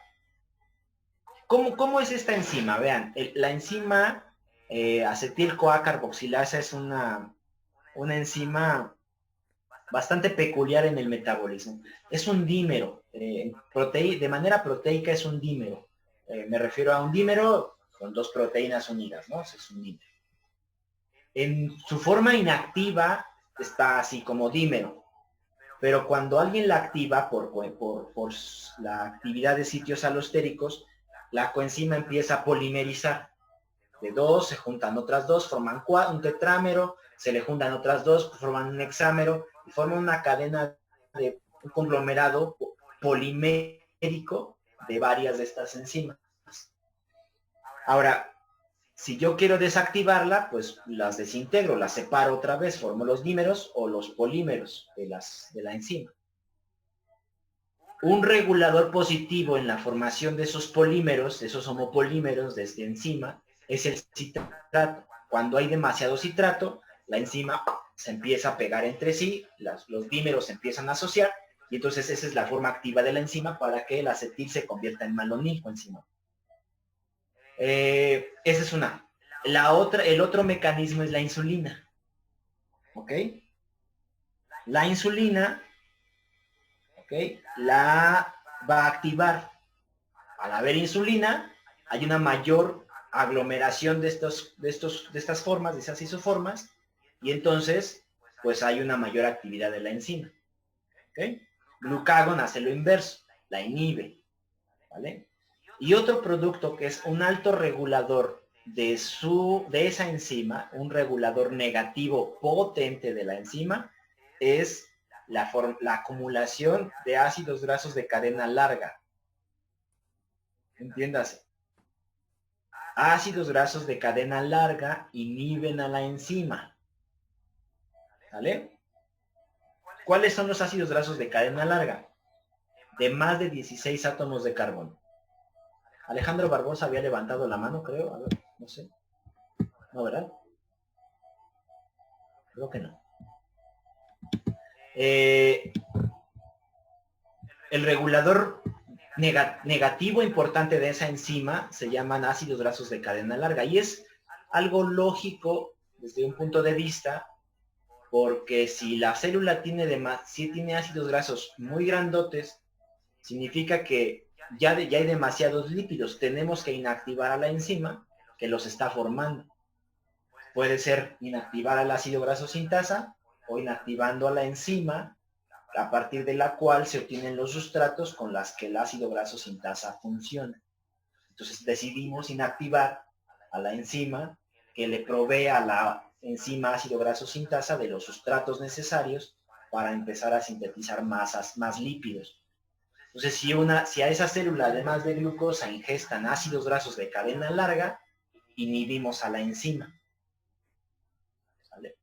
¿Cómo es esta enzima? Vean, la enzima acetil-CoA carboxilasa es una enzima bastante peculiar en el metabolismo. Es un dímero. De manera proteica es un dímero. Me refiero a un dímero con dos proteínas unidas, ¿no? Es un dímero. En su forma inactiva está así como dímero, pero cuando alguien la activa por la actividad de sitios alostéricos, la coenzima empieza a polimerizar. de 2, se juntan otras 2, forman un tetrámero, se le juntan otras 2, forman un hexámero, y forman una cadena de un conglomerado polimérico de varias de estas enzimas. Ahora, si yo quiero desactivarla, pues las desintegro, las separo otra vez, formo los dímeros o los polímeros de la enzima. Un regulador positivo en la formación de esos polímeros, de esos homopolímeros de esta enzima, es el citrato. Cuando hay demasiado citrato, la enzima se empieza a pegar entre sí, los dímeros se empiezan a asociar, y entonces esa es la forma activa de la enzima para que el acetil se convierta en malonilcoenzima. Esa es una. El otro mecanismo es la insulina. ¿Ok? La insulina, ¿ok?, la va a activar. Al haber insulina, hay una mayor aglomeración de estas formas, de esas isoformas, y entonces, pues hay una mayor actividad de la enzima. ¿Ok? Glucagón hace lo inverso, la inhibe. ¿Vale? Y otro producto que es un alto regulador de esa enzima, un regulador negativo potente de la enzima, es la acumulación de ácidos grasos de cadena larga. Entiéndase. Ácidos grasos de cadena larga inhiben a la enzima. ¿Vale? ¿Cuáles son los ácidos grasos de cadena larga? De más de 16 átomos de carbono. Alejandro Barbosa había levantado la mano, creo. A ver, no sé. No, ¿verdad? Creo que no. El regulador negativo importante de esa enzima se llaman ácidos grasos de cadena larga. Y es algo lógico desde un punto de vista, porque si la célula si tiene ácidos grasos muy grandotes, significa que ya hay demasiados lípidos. Tenemos que inactivar a la enzima que los está formando. Puede ser inactivar al ácido graso sintasa o inactivando a la enzima a partir de la cual se obtienen los sustratos con las que el ácido graso sintasa funciona. Entonces decidimos inactivar a la enzima que le provee a la enzima ácido graso sintasa de los sustratos necesarios para empezar a sintetizar más lípidos. Entonces, si a esa célula, además de glucosa, ingestan ácidos grasos de cadena larga, inhibimos a la enzima. ¿Vale?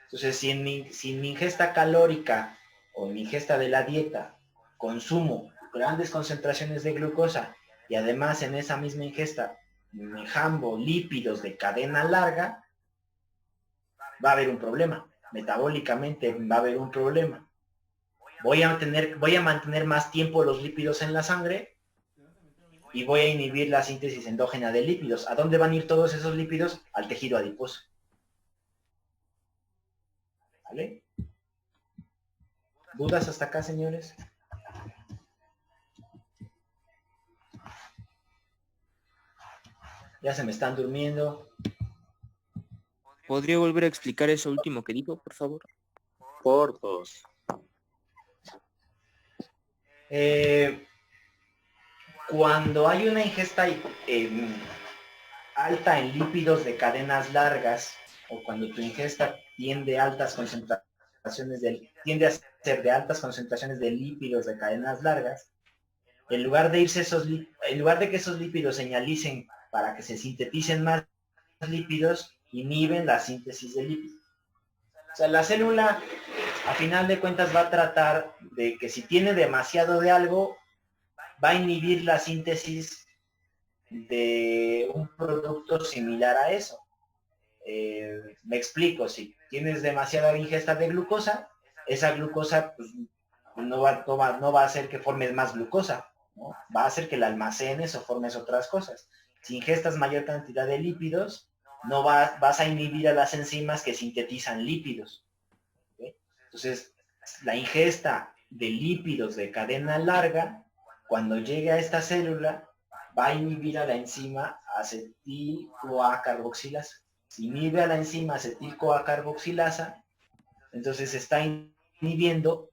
Entonces, si en mi ingesta calórica o en mi ingesta de la dieta consumo grandes concentraciones de glucosa y además en esa misma ingesta me jambo lípidos de cadena larga, va a haber un problema. Metabólicamente va a haber un problema. Voy a mantener más tiempo los lípidos en la sangre y voy a inhibir la síntesis endógena de lípidos. ¿A dónde van a ir todos esos lípidos? Al tejido adiposo. ¿Vale? ¿Dudas hasta acá, señores? Ya se me están durmiendo. ¿Podría volver a explicar eso último que dijo, por favor? Por dos. Cuando hay una ingesta alta en lípidos de cadenas largas, o cuando tu ingesta tiende a ser de altas concentraciones de lípidos de cadenas largas, en lugar de que esos lípidos señalicen para que se sinteticen más lípidos, inhiben la síntesis de lípidos. O sea, la célula, a final de cuentas, va a tratar de que si tiene demasiado de algo, va a inhibir la síntesis de un producto similar a eso. Me explico, si tienes demasiada ingesta de glucosa, esa glucosa pues, no va a hacer que formes más glucosa, ¿no? Va a hacer que la almacenes o formes otras cosas. Si ingestas mayor cantidad de lípidos, vas a inhibir a las enzimas que sintetizan lípidos. ¿Okay? Entonces, la ingesta de lípidos de cadena larga, cuando llegue a esta célula, va a inhibir a la enzima acetil-CoA carboxilasa. Si inhibe a la enzima acetil-CoA carboxilasa, entonces está inhibiendo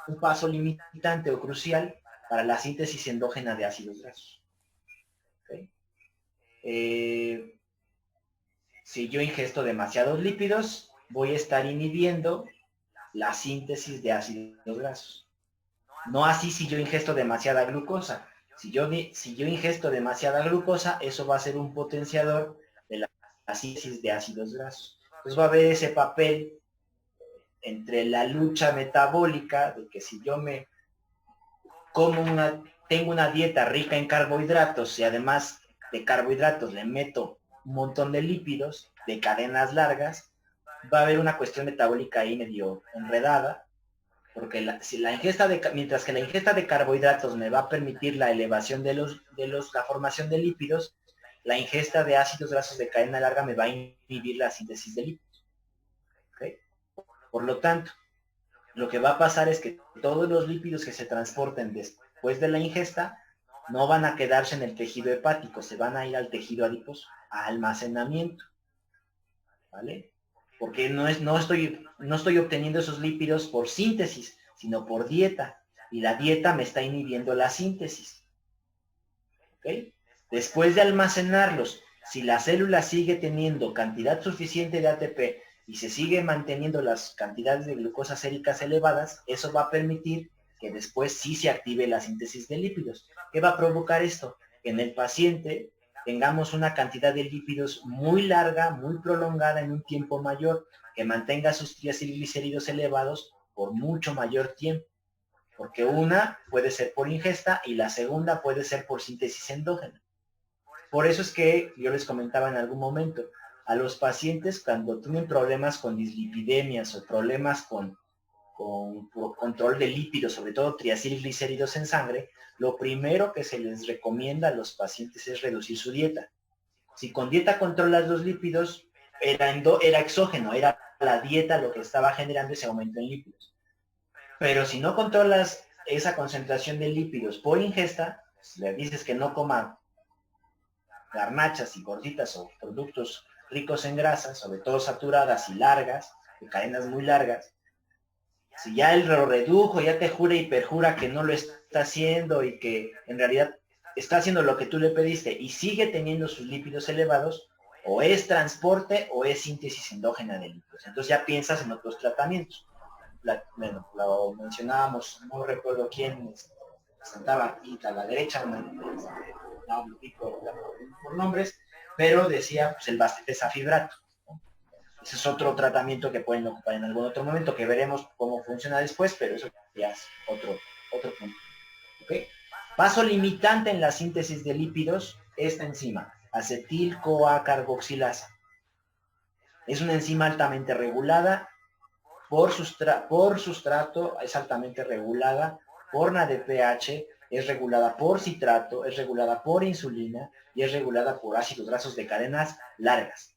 un paso limitante o crucial para la síntesis endógena de ácidos grasos. ¿Okay? si yo ingesto demasiados lípidos, voy a estar inhibiendo la síntesis de ácidos grasos. No así si yo ingesto demasiada glucosa. Si yo ingesto demasiada glucosa, eso va a ser un potenciador de la síntesis de ácidos grasos. Entonces va a haber ese papel entre la lucha metabólica, de que si yo me tengo una dieta rica en carbohidratos y además de carbohidratos le meto un montón de lípidos de cadenas largas, va a haber una cuestión metabólica ahí medio enredada, porque mientras que la ingesta de carbohidratos me va a permitir la elevación de la formación de lípidos, la ingesta de ácidos grasos de cadena larga me va a inhibir la síntesis de lípidos. ¿Okay? Por lo tanto, lo que va a pasar es que todos los lípidos que se transporten después de la ingesta no van a quedarse en el tejido hepático, se van a ir al tejido adiposo, a almacenamiento. ¿Vale? Porque no estoy obteniendo esos lípidos por síntesis, sino por dieta. Y la dieta me está inhibiendo la síntesis. ¿Okay? Después de almacenarlos, si la célula sigue teniendo cantidad suficiente de ATP y se sigue manteniendo las cantidades de glucosa séricas elevadas, eso va a permitir que después sí se active la síntesis de lípidos. ¿Qué va a provocar esto? Que en el paciente tengamos una cantidad de lípidos muy larga, muy prolongada en un tiempo mayor, que mantenga sus triacilglicéridos elevados por mucho mayor tiempo. Porque una puede ser por ingesta y la segunda puede ser por síntesis endógena. Por eso es que yo les comentaba en algún momento, a los pacientes cuando tienen problemas con dislipidemias o problemas con control de lípidos, sobre todo triacilglicéridos en sangre, lo primero que se les recomienda a los pacientes es reducir su dieta. Si con dieta controlas los lípidos, era exógeno, era la dieta lo que estaba generando ese aumento en lípidos. Pero si no controlas esa concentración de lípidos por ingesta, pues le dices que no coma garnachas y gorditas o productos ricos en grasas, sobre todo saturadas y largas, de cadenas muy largas. Si ya él lo redujo, ya te jura y perjura que no lo está haciendo y que en realidad está haciendo lo que tú le pediste y sigue teniendo sus lípidos elevados, o es transporte o es síntesis endógena de lípidos. Entonces ya piensas en otros tratamientos. Bueno, lo mencionábamos, no recuerdo quién sentaba aquí a la derecha, no ubico por nombres, pero decía pues, el bezafibrato. Ese es otro tratamiento que pueden ocupar en algún otro momento, que veremos cómo funciona después, pero eso ya es otro punto. ¿Okay? Paso limitante en la síntesis de lípidos, esta enzima, acetil-CoA carboxilasa. Es una enzima altamente regulada por sustrato, es altamente regulada por NADPH, es regulada por citrato, es regulada por insulina y es regulada por ácidos grasos de cadenas largas.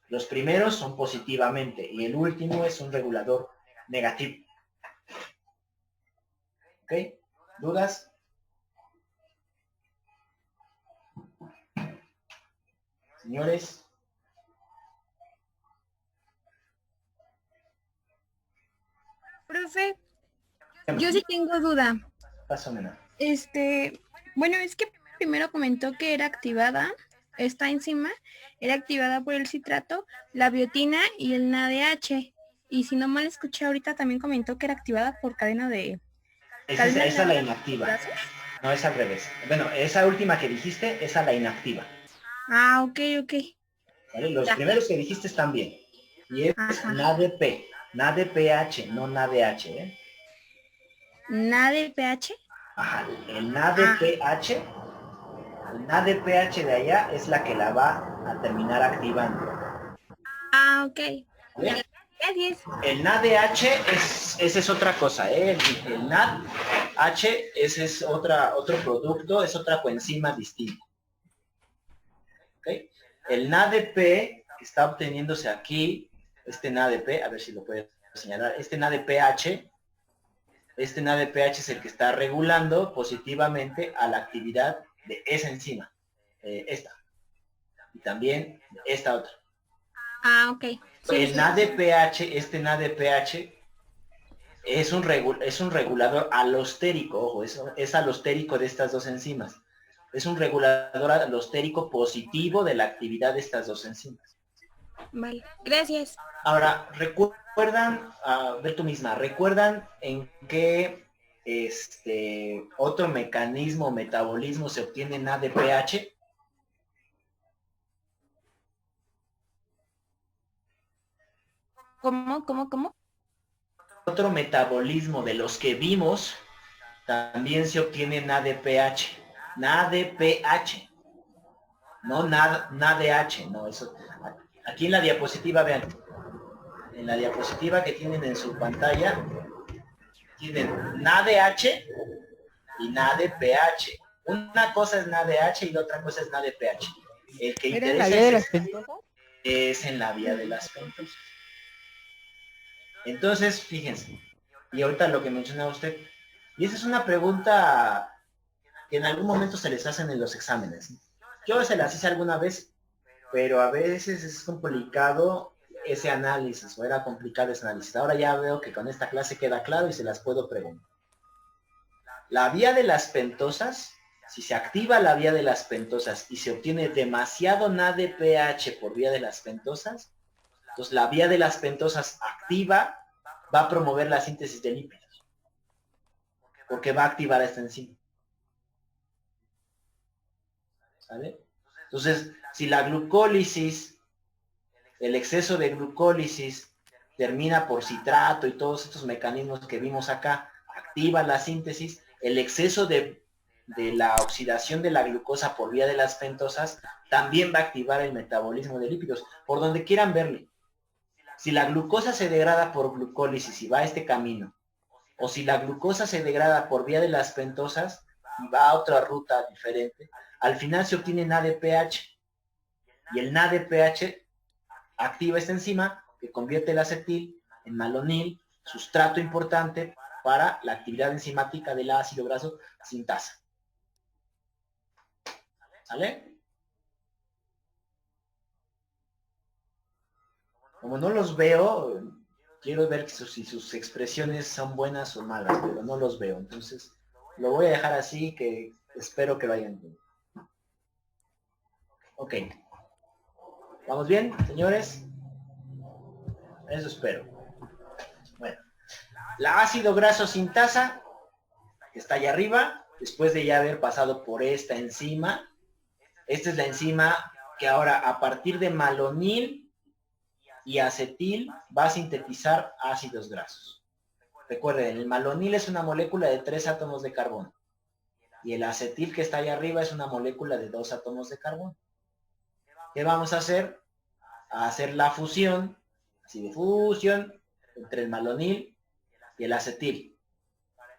Los primeros son positivamente y el último es un regulador negativo. ¿Ok? ¿Dudas? Señores. Profe, yo sí tengo duda. Paso, nena. Bueno, es que primero comentó que era activada, esta enzima era activada por el citrato, la biotina y el NADH. Y si no mal escuché ahorita, también comentó que era activada por cadena de... Esa es la inactiva. ¿Gracias? No, es al revés. Bueno, esa última que dijiste, esa la inactiva. Ah, ok. ¿Vale? Los primeros que dijiste están bien. Y es NADP. NADPH, no NADH, ¿eh? ¿NADPH? Ajá, el NADPH, el NADPH de allá es la que la va a terminar activando. Ah, ok. ¿Vale? El NADH esa es otra cosa, ¿eh? El NADH ese es otro producto, es otra coenzima distinta. ¿Okay? El NADP que está obteniéndose aquí, este NADP, a ver si lo puedo señalar, este NADPH es el que está regulando positivamente a la actividad de esa enzima, esta, y también esta otra. Ah, ok. El NADPH, este NADPH es un regulador alostérico, ojo, es alostérico de estas dos enzimas. Es un regulador alostérico positivo de la actividad de estas dos enzimas. Vale, gracias. Ahora, ¿recuerdan, a ver tú misma, recuerdan en qué otro mecanismo, metabolismo se obtiene en ADPH? ¿Cómo? Otro metabolismo de los que vimos también se obtiene en ADPH. NADPH. No NADH, no, eso. Aquí en la diapositiva, vean. En la diapositiva que tienen en su pantalla, tienen NADH y NADPH. Una cosa es NADH y la otra cosa es NADPH. El que ¿Era en la interesa vía de las es, pentosas? es en la vía de las pentosas. Entonces, fíjense, y ahorita lo que mencionaba usted, y esa es una pregunta que en algún momento se les hacen en los exámenes. Yo se las hice alguna vez, pero a veces es complicado ese análisis, o era complicado ese análisis. Ahora ya veo que con esta clase queda claro y se las puedo preguntar. La vía de las pentosas, si se activa la vía de las pentosas y se obtiene demasiado NADPH por vía de las pentosas, entonces la vía de las pentosas activa va a promover la síntesis de lípidos, porque va a activar esta enzima. ¿Sale? Entonces, si la glucólisis, el exceso de glucólisis termina por citrato y todos estos mecanismos que vimos acá, activa la síntesis, el exceso de la oxidación de la glucosa por vía de las pentosas también va a activar el metabolismo de lípidos, por donde quieran verle. Si la glucosa se degrada por glucólisis y va a este camino, o si la glucosa se degrada por vía de las pentosas y va a otra ruta diferente, al final se obtiene NADPH. Y el NADPH activa esta enzima que convierte el acetil en malonil, sustrato importante para la actividad enzimática del ácido graso sintasa. ¿Sale? Como no los veo, quiero ver si sus expresiones son buenas o malas, pero no los veo. Entonces, lo voy a dejar así, que espero que vayan bien. Ok. ¿Vamos bien, señores? Eso espero. Bueno. La ácido graso sintasa, que está allá arriba, después de ya haber pasado por esta enzima. Esta es la enzima que ahora, a partir de malonil y acetil, va a sintetizar ácidos grasos. Recuerden, el malonil es una molécula de 3 átomos de carbono. Y el acetil que está allá arriba es una molécula de 2 átomos de carbono. ¿Qué vamos a hacer? A hacer la fusión, así de fusión, entre el malonil y el acetil.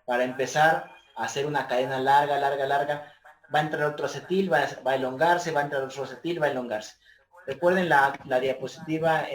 Para empezar a hacer una cadena larga. Va a entrar otro acetil, va a elongarse, va a entrar otro acetil, va a elongarse. Recuerden la diapositiva.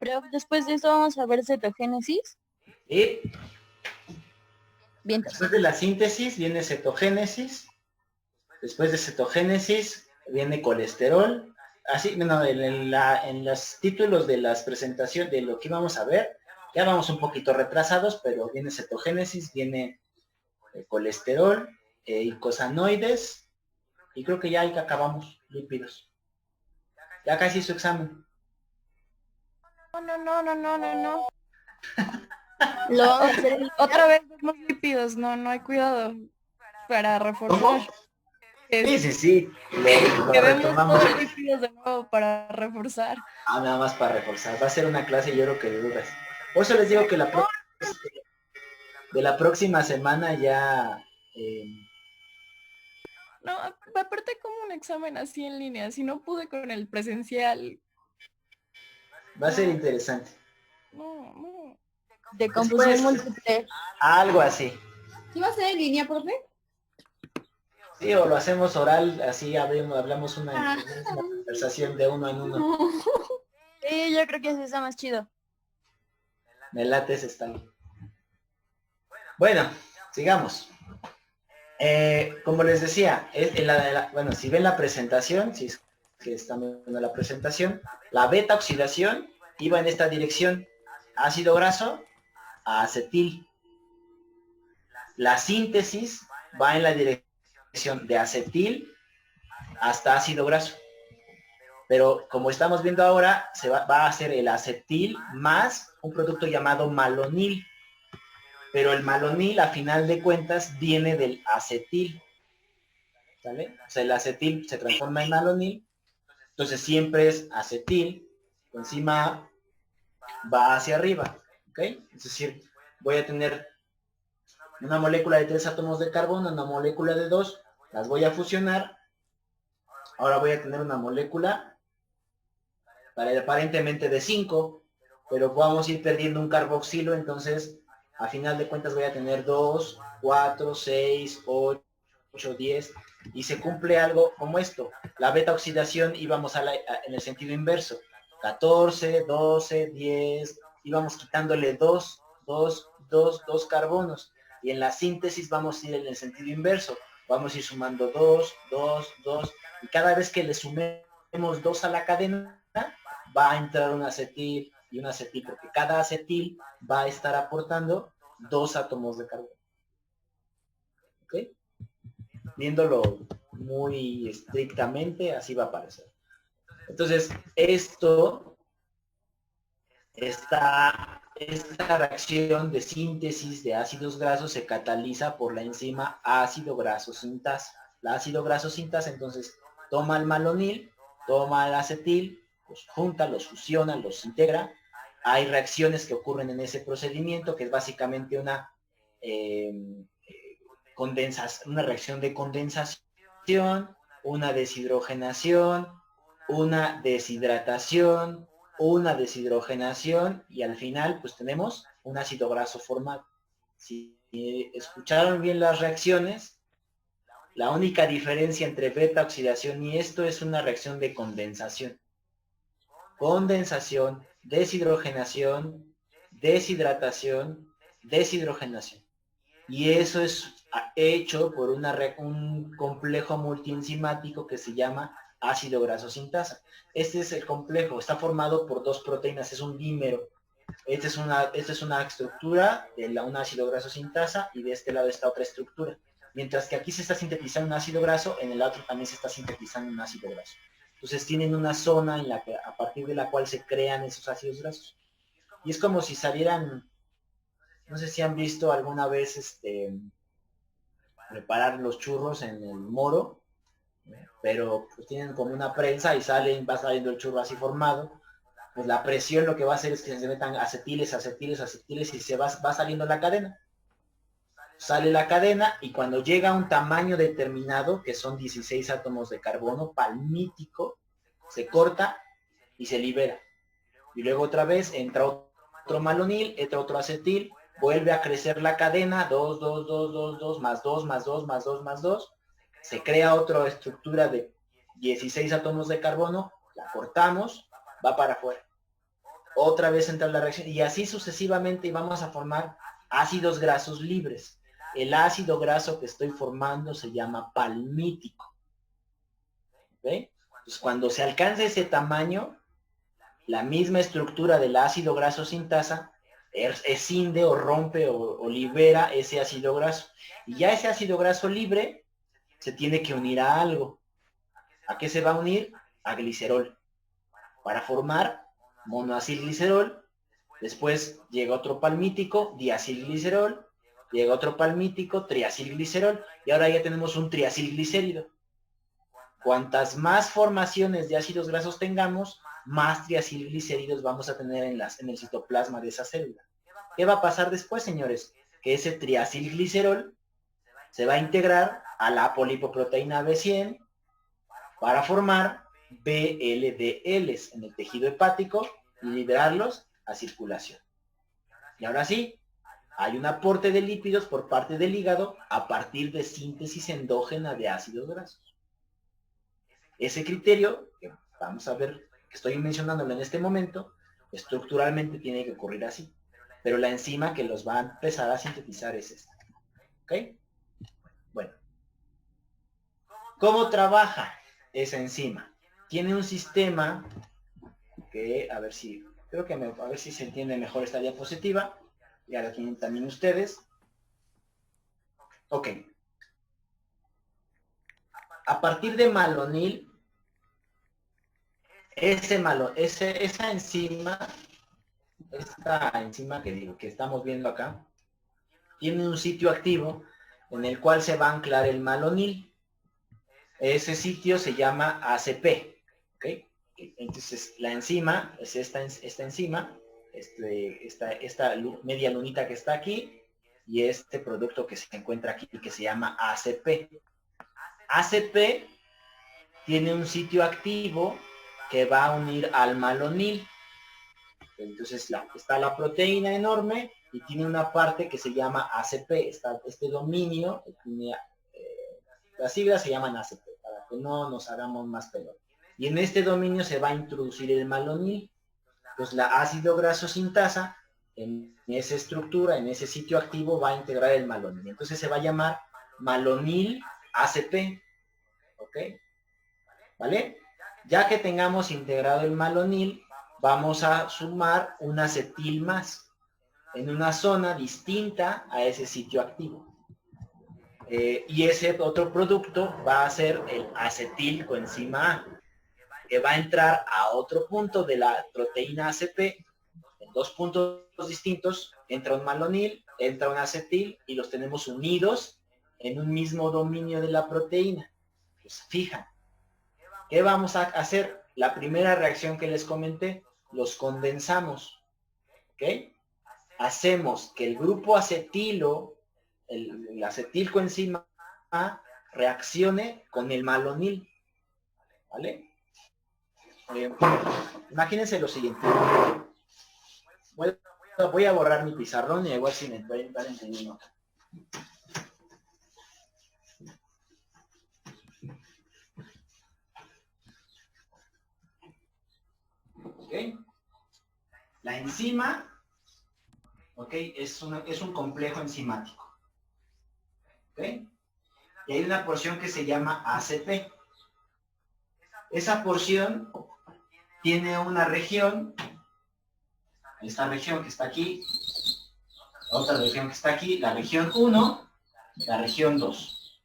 Pero después de eso vamos a ver cetogénesis. Y Bien. después de la síntesis viene cetogénesis. Después de cetogénesis viene colesterol. Así, bueno, en los títulos de las presentaciones de lo que íbamos a ver, ya vamos un poquito retrasados, pero viene cetogénesis, viene colesterol, icosanoides, y creo que ya ahí acabamos, lípidos. Ya casi su examen. No. Lo vamos a hacer otra vez los lípidos, no hay cuidado. para reforzar. Sí. Lo vemos retomamos. todos líquidos de nuevo para reforzar. Nada más para reforzar. Va a ser una clase, yo creo que de dudas. Por eso les digo que de la próxima semana ya... No, aparte como un examen así en línea, si no pude con el presencial. va a ser interesante. No. De confusión múltiple. Algo así. ¿Sí va a ser en línea, profe? Sí, o lo hacemos oral, así hablamos una conversación de uno en uno. Sí, yo creo que así está más chido. Me late ese style. Bueno, sigamos. Como les decía, bueno, si ven la presentación, si es que están viendo la presentación, la beta oxidación iba en esta dirección, ácido graso a acetil. La síntesis va en la dirección de acetil hasta ácido graso. Pero como estamos viendo ahora, va a hacer el acetil más un producto llamado malonil. Pero el malonil, a final de cuentas, viene del acetil. ¿Sale? O sea, el acetil se transforma en malonil. Entonces siempre es acetil. Encima va hacia arriba. ¿Ok? Es decir, voy a tener una molécula de 3 átomos de carbono, una molécula de 2. Las voy a fusionar. Ahora voy a tener una molécula aparentemente de 5. Pero vamos a ir perdiendo un carboxilo, entonces... A final de cuentas voy a tener 2, 4, 6, 8, 10 y se cumple algo como esto. La beta oxidación íbamos en el sentido inverso. 14, 12, 10, íbamos quitándole 2 carbonos. Y en la síntesis vamos a ir en el sentido inverso. Vamos a ir sumando 2, 2, 2. Y cada vez que le sumemos 2 a la cadena, va a entrar un acetil y un acetil, porque cada acetil va a estar aportando 2 átomos de carbono. ¿Ok? Viéndolo muy estrictamente, así va a aparecer. Entonces, esta reacción de síntesis de ácidos grasos se cataliza por la enzima ácido graso sintasa. La ácido graso sintasa, entonces, toma el malonil, toma el acetil, los junta, los fusiona, los integra. Hay reacciones que ocurren en ese procedimiento, que es básicamente una reacción de condensación, una deshidrogenación, una deshidratación, una deshidrogenación y al final pues tenemos un ácido graso formado. Si escucharon bien las reacciones, la única diferencia entre beta oxidación y esto es una reacción de condensación. Condensación, deshidrogenación, deshidratación, deshidrogenación. Y eso es hecho por un complejo multienzimático que se llama ácido graso sintasa. Este es el complejo, está formado por 2 proteínas, es un dímero. Esta es una estructura de un ácido graso sintasa y de este lado está otra estructura. Mientras que aquí se está sintetizando un ácido graso, en el otro también se está sintetizando un ácido graso. Entonces tienen una zona en la que, a partir de la cual se crean esos ácidos grasos. Y es como si salieran, no sé si han visto alguna vez preparar los churros en el moro, pero pues tienen como una prensa y va saliendo el churro así formado. Pues la presión lo que va a hacer es que se metan acetiles y se va saliendo la cadena. Sale la cadena y cuando llega a un tamaño determinado, que son 16 átomos de carbono palmítico, se corta y se libera. Y luego otra vez entra otro malonil, entra otro acetil, vuelve a crecer la cadena, 2, 2, 2, 2, 2, más 2, más 2, más 2, más 2. Se crea otra estructura de 16 átomos de carbono, la cortamos, va para afuera. Otra vez entra la reacción y así sucesivamente y vamos a formar ácidos grasos libres. El ácido graso que estoy formando se llama palmítico. ¿Okay? Entonces, cuando se alcanza ese tamaño, la misma estructura del ácido graso sintasa escinde o rompe o libera ese ácido graso. Y ya ese ácido graso libre se tiene que unir a algo. ¿A qué se va a unir? A glicerol. Para formar monoacilglicerol. Después llega otro palmítico, diacilglicerol. llega otro palmítico, triacilglicerol, y ahora ya tenemos un triacilglicérido. Cuantas más formaciones de ácidos grasos tengamos, más triacilglicéridos vamos a tener en el citoplasma de esa célula. ¿Qué va a pasar después, señores? Que ese triacilglicerol se va a integrar a la polipoproteína B100 para formar VLDLs en el tejido hepático y liberarlos a circulación. Y ahora sí, hay un aporte de lípidos por parte del hígado a partir de síntesis endógena de ácidos grasos. Ese criterio, que vamos a ver, que estoy mencionándolo en este momento, estructuralmente tiene que ocurrir así. Pero la enzima que los va a empezar a sintetizar es esta. ¿Ok? Bueno. ¿Cómo trabaja esa enzima? Tiene un sistema que, a ver si se entiende mejor esta diapositiva. Y ahora tienen también ustedes. Ok. A partir de malonil, esa enzima, esta enzima que estamos viendo acá, tiene un sitio activo en el cual se va a anclar el malonil. Ese sitio se llama ACP. ¿Okay? Entonces la enzima es esta enzima, esta media lunita que está aquí, y este producto que se encuentra aquí que se llama ACP. ACP tiene un sitio activo que va a unir al malonil. Entonces está la proteína enorme y tiene una parte que se llama ACP. Está este dominio, las siglas se llaman ACP, para que no nos hagamos más pelón. Y en este dominio se va a introducir el malonil. Entonces la ácido graso sintasa, en esa estructura, en ese sitio activo, va a integrar el malonil. Entonces se va a llamar malonil ACP. ¿Ok? ¿Vale? Ya que tengamos integrado el malonil, vamos a sumar un acetil más en una zona distinta a ese sitio activo. Y ese otro producto va a ser el acetil coenzima A, que va a entrar a otro punto de la proteína ACP, en dos puntos distintos, entra un malonil, entra un acetil, y los tenemos unidos en un mismo dominio de la proteína. Pues fijan, ¿qué vamos a hacer? La primera reacción que les comenté, los condensamos, ¿ok? Hacemos que el grupo acetilo, el acetil coenzima A, reaccione con el malonil, ¿vale? Imagínense lo siguiente. Voy a borrar mi pizarrón y igual si me pueden dar entendiendo. ¿Ok? La enzima, ¿ok? Es un complejo enzimático. ¿Ok? Y hay una porción que se llama ACP. Esa porción tiene una región, esta región que está aquí, la otra región que está aquí, la región 1, la región 2.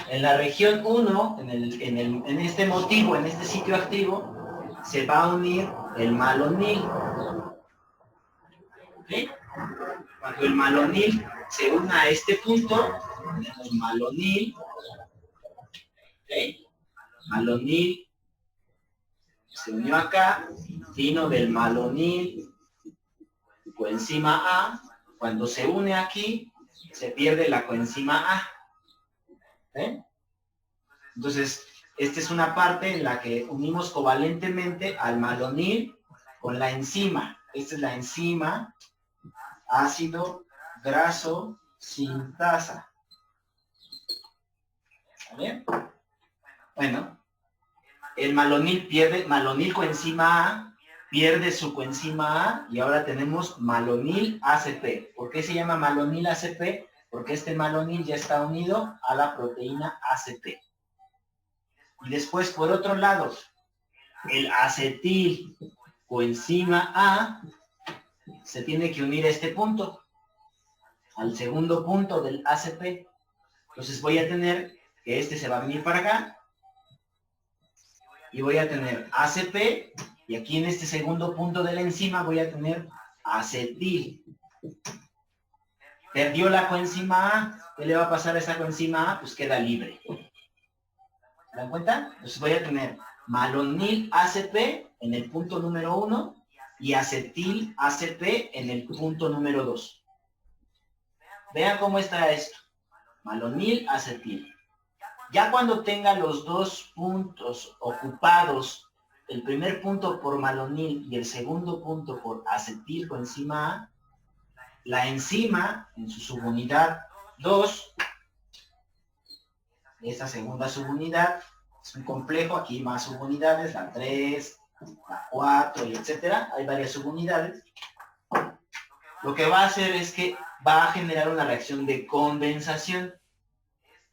En la región 1, en este motivo, en este sitio activo, se va a unir el malonil. ¿Okay? Cuando el malonil se una a este punto, tenemos malonil. ¿Okay? Malonil se unió acá, vino del malonil coenzima A. Cuando se une aquí, se pierde la coenzima A. ¿Eh? Entonces, esta es una parte en la que unimos covalentemente al malonil con la enzima. Esta es la enzima ácido graso sintasa. ¿Vale? Bueno, el malonil coenzima A pierde su coenzima A y ahora tenemos malonil ACP. ¿Por qué se llama malonil ACP? Porque este malonil ya está unido a la proteína ACP. Y después, por otro lado, el acetil coenzima A se tiene que unir a este punto, al segundo punto del ACP. Entonces voy a tener que este se va a venir para acá y voy a tener ACP, y aquí en este segundo punto de la enzima voy a tener acetil. Perdió la coenzima A. ¿Qué le va a pasar a esa coenzima A? Pues queda libre. ¿Se dan cuenta? Entonces voy a tener malonil ACP en el punto número 1 y acetil ACP en el punto número 2. Vean cómo está esto. Malonil acetil. Ya cuando tenga los dos puntos ocupados, el primer punto por malonil y el segundo punto por acetil coenzima A, la enzima en su subunidad 2, esta segunda subunidad, es un complejo, aquí hay más subunidades, la 3, la 4 y etcétera, hay varias subunidades. Lo que va a hacer es que va a generar una reacción de condensación.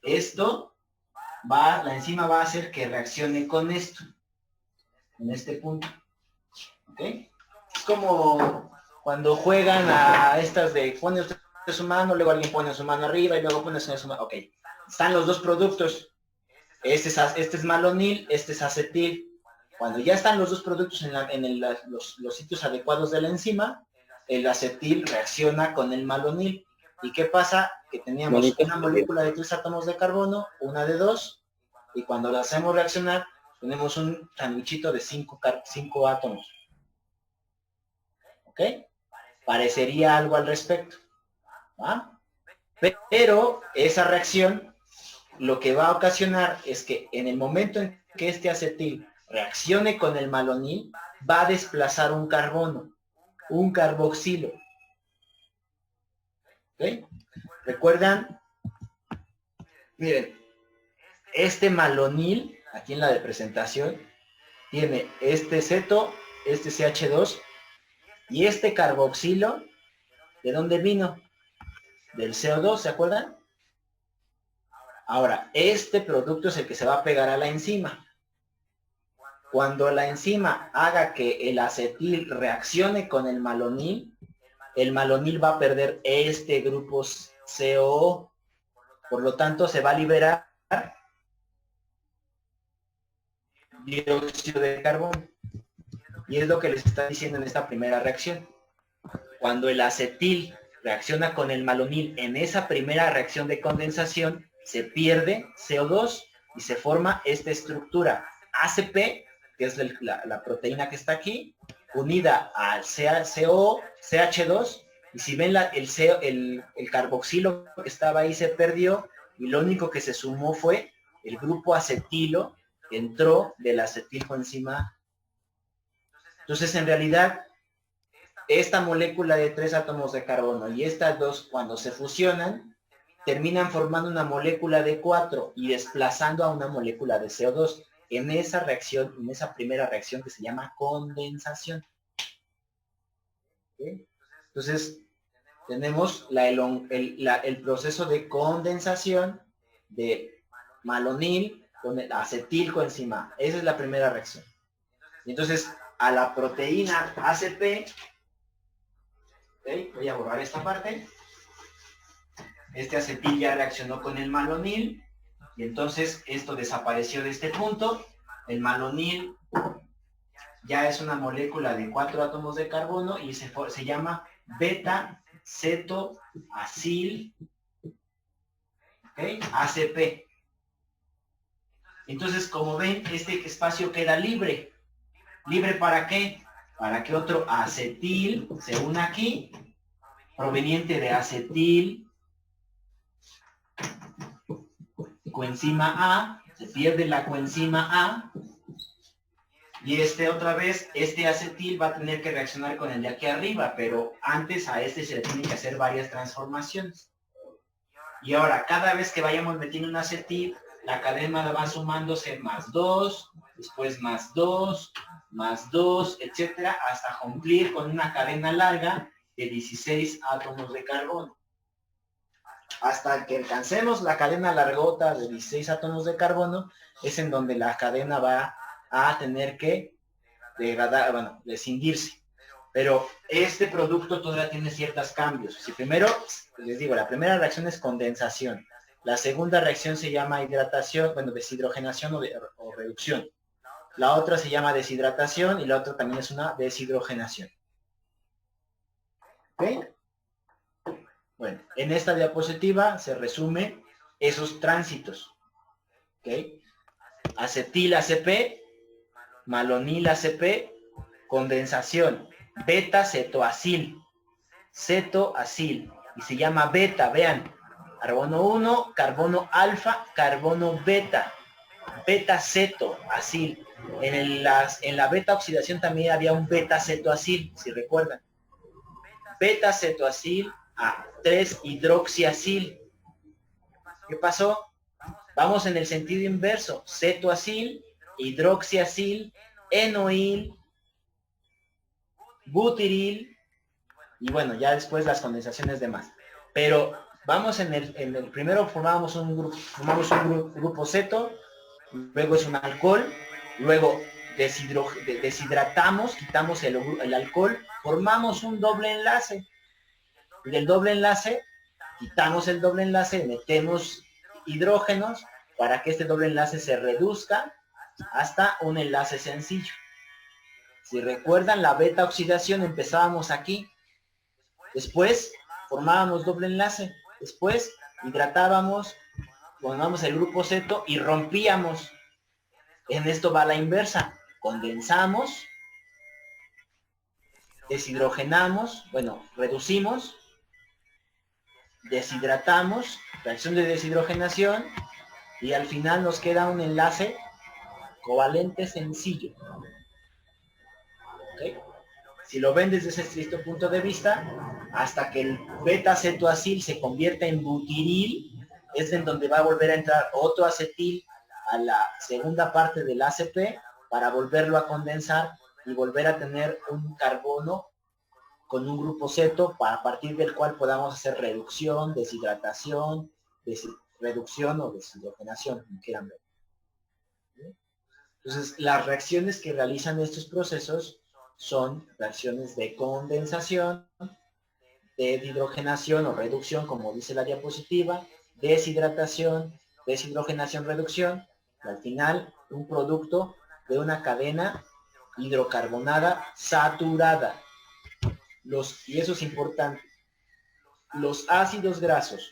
Esto la enzima va a hacer que reaccione con esto, en este punto. ¿Ok? Es como cuando juegan a estas de pone usted su mano, luego alguien pone su mano arriba y luego pone su mano. Ok. Están los dos productos. Este es malonil, este es acetil. Cuando ya están los dos productos en los sitios adecuados de la enzima, el acetil reacciona con el malonil. ¿Y qué pasa? Que teníamos una molécula de 3 átomos de carbono, una de 2, y cuando la hacemos reaccionar, tenemos un sandwichito de 5 átomos. ¿Ok? Parecería algo al respecto. ¿Va? Pero esa reacción lo que va a ocasionar es que en el momento en que este acetil reaccione con el malonil, va a desplazar un carbono, un carboxilo. ¿Ok? ¿Recuerdan? Miren, este malonil, aquí en la de presentación, tiene este ceto, este CH2, y este carboxilo, ¿de dónde vino? Del CO2, ¿se acuerdan? Ahora, este producto es el que se va a pegar a la enzima. Cuando la enzima haga que el acetil reaccione con el malonil va a perder este grupo COO. Por lo tanto, se va a liberar dióxido de carbono. Y es lo que les está diciendo en esta primera reacción. Cuando el acetil reacciona con el malonil en esa primera reacción de condensación, se pierde CO2 y se forma esta estructura ACP, que es la proteína que está aquí, unida al CH2, y si ven el carboxilo que estaba ahí se perdió, y lo único que se sumó fue el grupo acetilo que entró del acetil coenzima. Entonces, en realidad, esta molécula de 3 átomos de carbono y estas dos, cuando se fusionan, terminan formando una molécula de 4 y desplazando a una molécula de CO2 en esa reacción, en esa primera reacción que se llama condensación. ¿Okay? Entonces, tenemos el proceso de condensación de malonil con el acetil coenzima. Esa es la primera reacción. Y entonces, a la proteína ACP, ¿okay? Voy a borrar esta parte. Este acetil ya reaccionó con el malonil y entonces esto desapareció de este punto. El malonil ya es una molécula de 4 átomos de carbono y se llama beta-cetoacil, ¿okay? ACP. Entonces, como ven, este espacio queda libre. ¿Libre para qué? Para que otro acetil se una aquí, proveniente de acetil coenzima A, se pierde la coenzima A, y otra vez, este acetil va a tener que reaccionar con el de aquí arriba, pero antes a este se le tienen que hacer varias transformaciones. Y ahora, cada vez que vayamos metiendo un acetil, la cadena va sumándose más 2, después más 2, etcétera, hasta cumplir con una cadena larga de 16 átomos de carbono. Hasta que alcancemos la cadena largota de 16 átomos de carbono, es en donde la cadena va a tener que degradar, bueno, descindirse. Pero este producto todavía tiene ciertos cambios. Si primero, les digo, la primera reacción es condensación. La segunda reacción se llama hidratación, bueno, deshidrogenación o reducción. La otra se llama deshidratación y la otra también es una deshidrogenación. ¿Ok? Bueno, en esta diapositiva se resume esos tránsitos. ¿Ok? Acetil ACP, malonil ACP, condensación, beta cetoacil, cetoacil, y se llama beta, vean, carbono 1, carbono alfa, carbono beta, beta cetoacil. En la beta oxidación también había un beta cetoacil, si recuerdan. Beta cetoacil a 3 hidroxiacil. ¿Qué pasó? Vamos en el sentido inverso. Cetoacil, hidroxiacil, enoil, butiril, y bueno, ya después las condensaciones de más. Pero vamos en el primero formamos un grupo ceto, luego es un alcohol, luego deshidratamos, quitamos el alcohol, formamos un doble enlace. Y del doble enlace, quitamos el doble enlace, metemos hidrógenos para que este doble enlace se reduzca hasta un enlace sencillo. Si recuerdan, la beta oxidación empezábamos aquí, después formábamos doble enlace, después hidratábamos, formamos el grupo ceto y rompíamos. En esto va la inversa, condensamos, deshidrogenamos, bueno, reducimos, deshidratamos, reacción de deshidrogenación, y al final nos queda un enlace covalente sencillo. ¿Okay? Si lo ven desde ese estricto punto de vista, hasta que el beta cetoacil se convierta en butiril, es en donde va a volver a entrar otro acetil a la segunda parte del ACP para volverlo a condensar y volver a tener un carbono con un grupo ceto, a partir del cual podamos hacer reducción, deshidratación, reducción o deshidrogenación, como quieran ver. Entonces, las reacciones que realizan estos procesos son reacciones de condensación, de hidrogenación o reducción, como dice la diapositiva, deshidratación, deshidrogenación, reducción, y al final un producto de una cadena hidrocarbonada saturada. Y eso es importante, los ácidos grasos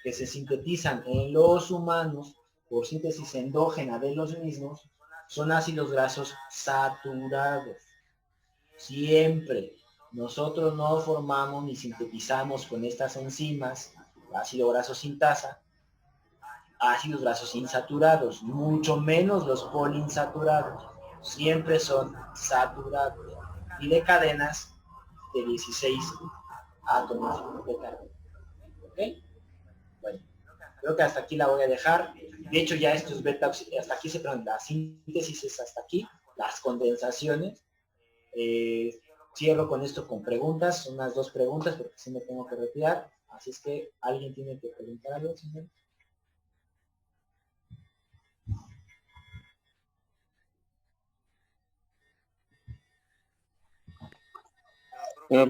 que se sintetizan en los humanos por síntesis endógena de los mismos son ácidos grasos saturados. Siempre nosotros no formamos ni sintetizamos con estas enzimas, ácido graso sintasa, ácidos grasos insaturados, mucho menos los poliinsaturados. Siempre son saturados y de cadenas de 16 átomos de carbono. ¿Ok? Bueno, creo que hasta aquí la voy a dejar. De hecho, ya esto es beta, hasta aquí la síntesis es hasta aquí, las condensaciones. Cierro con esto con preguntas, unas 2 preguntas, porque si me tengo que retirar. Así es que alguien tiene que preguntar algo, señor.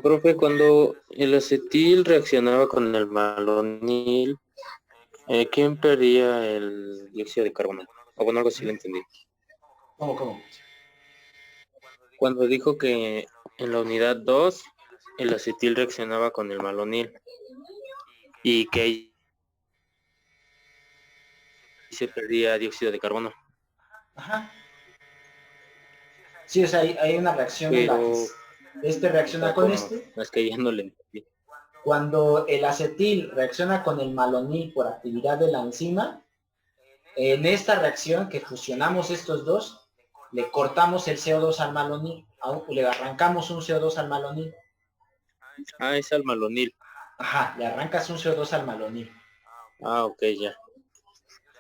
Profe, cuando el acetil reaccionaba con el malonil, ¿quién perdía el dióxido de carbono? O bueno, algo así lo entendí. ¿Cómo? Cuando dijo que en la unidad 2 el acetil reaccionaba con el malonil y que ahí se perdía dióxido de carbono. Ajá. Sí, o sea, hay una reacción en la que este reacciona con este. Es que ya no le entendí. Cuando el acetil reacciona con el malonil por actividad de la enzima, en esta reacción que fusionamos estos dos, le cortamos el CO2 al malonil, le arrancamos un CO2 al malonil. Ah, es al malonil. Ajá, le arrancas un CO2 al malonil. Ah, ok, ya.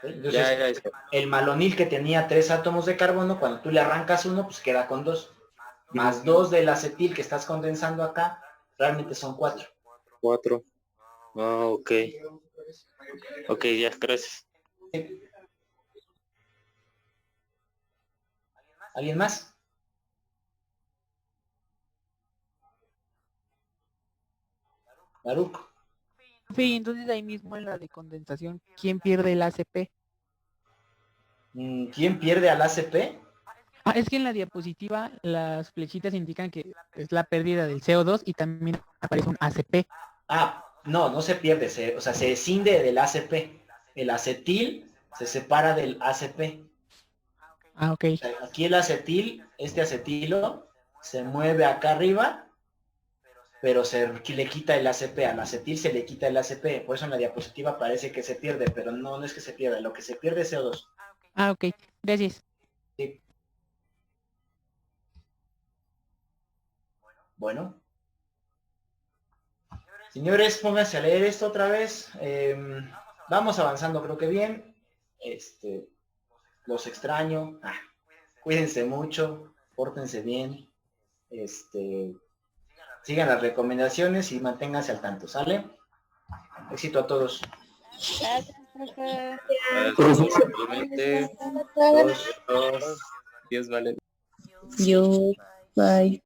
Entonces, ya era eso. El malonil que tenía 3 átomos de carbono, cuando tú le arrancas uno, pues queda con 2. Más 2 del acetil que estás condensando acá, realmente son 4. 4. Ah, ok. Ok, ya, gracias. ¿Alguien más? Baruch. Sí, entonces ahí mismo en la de condensación, ¿quién pierde el ACP? ¿Quién pierde al ACP? Es que en la diapositiva las flechitas indican que es la pérdida del CO2 y también aparece un ACP. No se pierde, o sea, se escinde del ACP. El acetil se separa del ACP. Ok. O sea, aquí el acetil, este acetilo, se mueve acá arriba, pero le quita el ACP. Al acetil se le quita el ACP. Por eso en la diapositiva parece que se pierde, pero no es que se pierda. Lo que se pierde es CO2. Ok. Gracias. Sí. Bueno. Señores, pónganse a leer esto otra vez. Vamos avanzando, creo que bien. Los extraño. Cuídense mucho, pórtense bien. Sigan las recomendaciones y manténganse al tanto, ¿sale? Éxito a todos. Gracias, profe. Igualmente. Dios, vale. Yo, bye.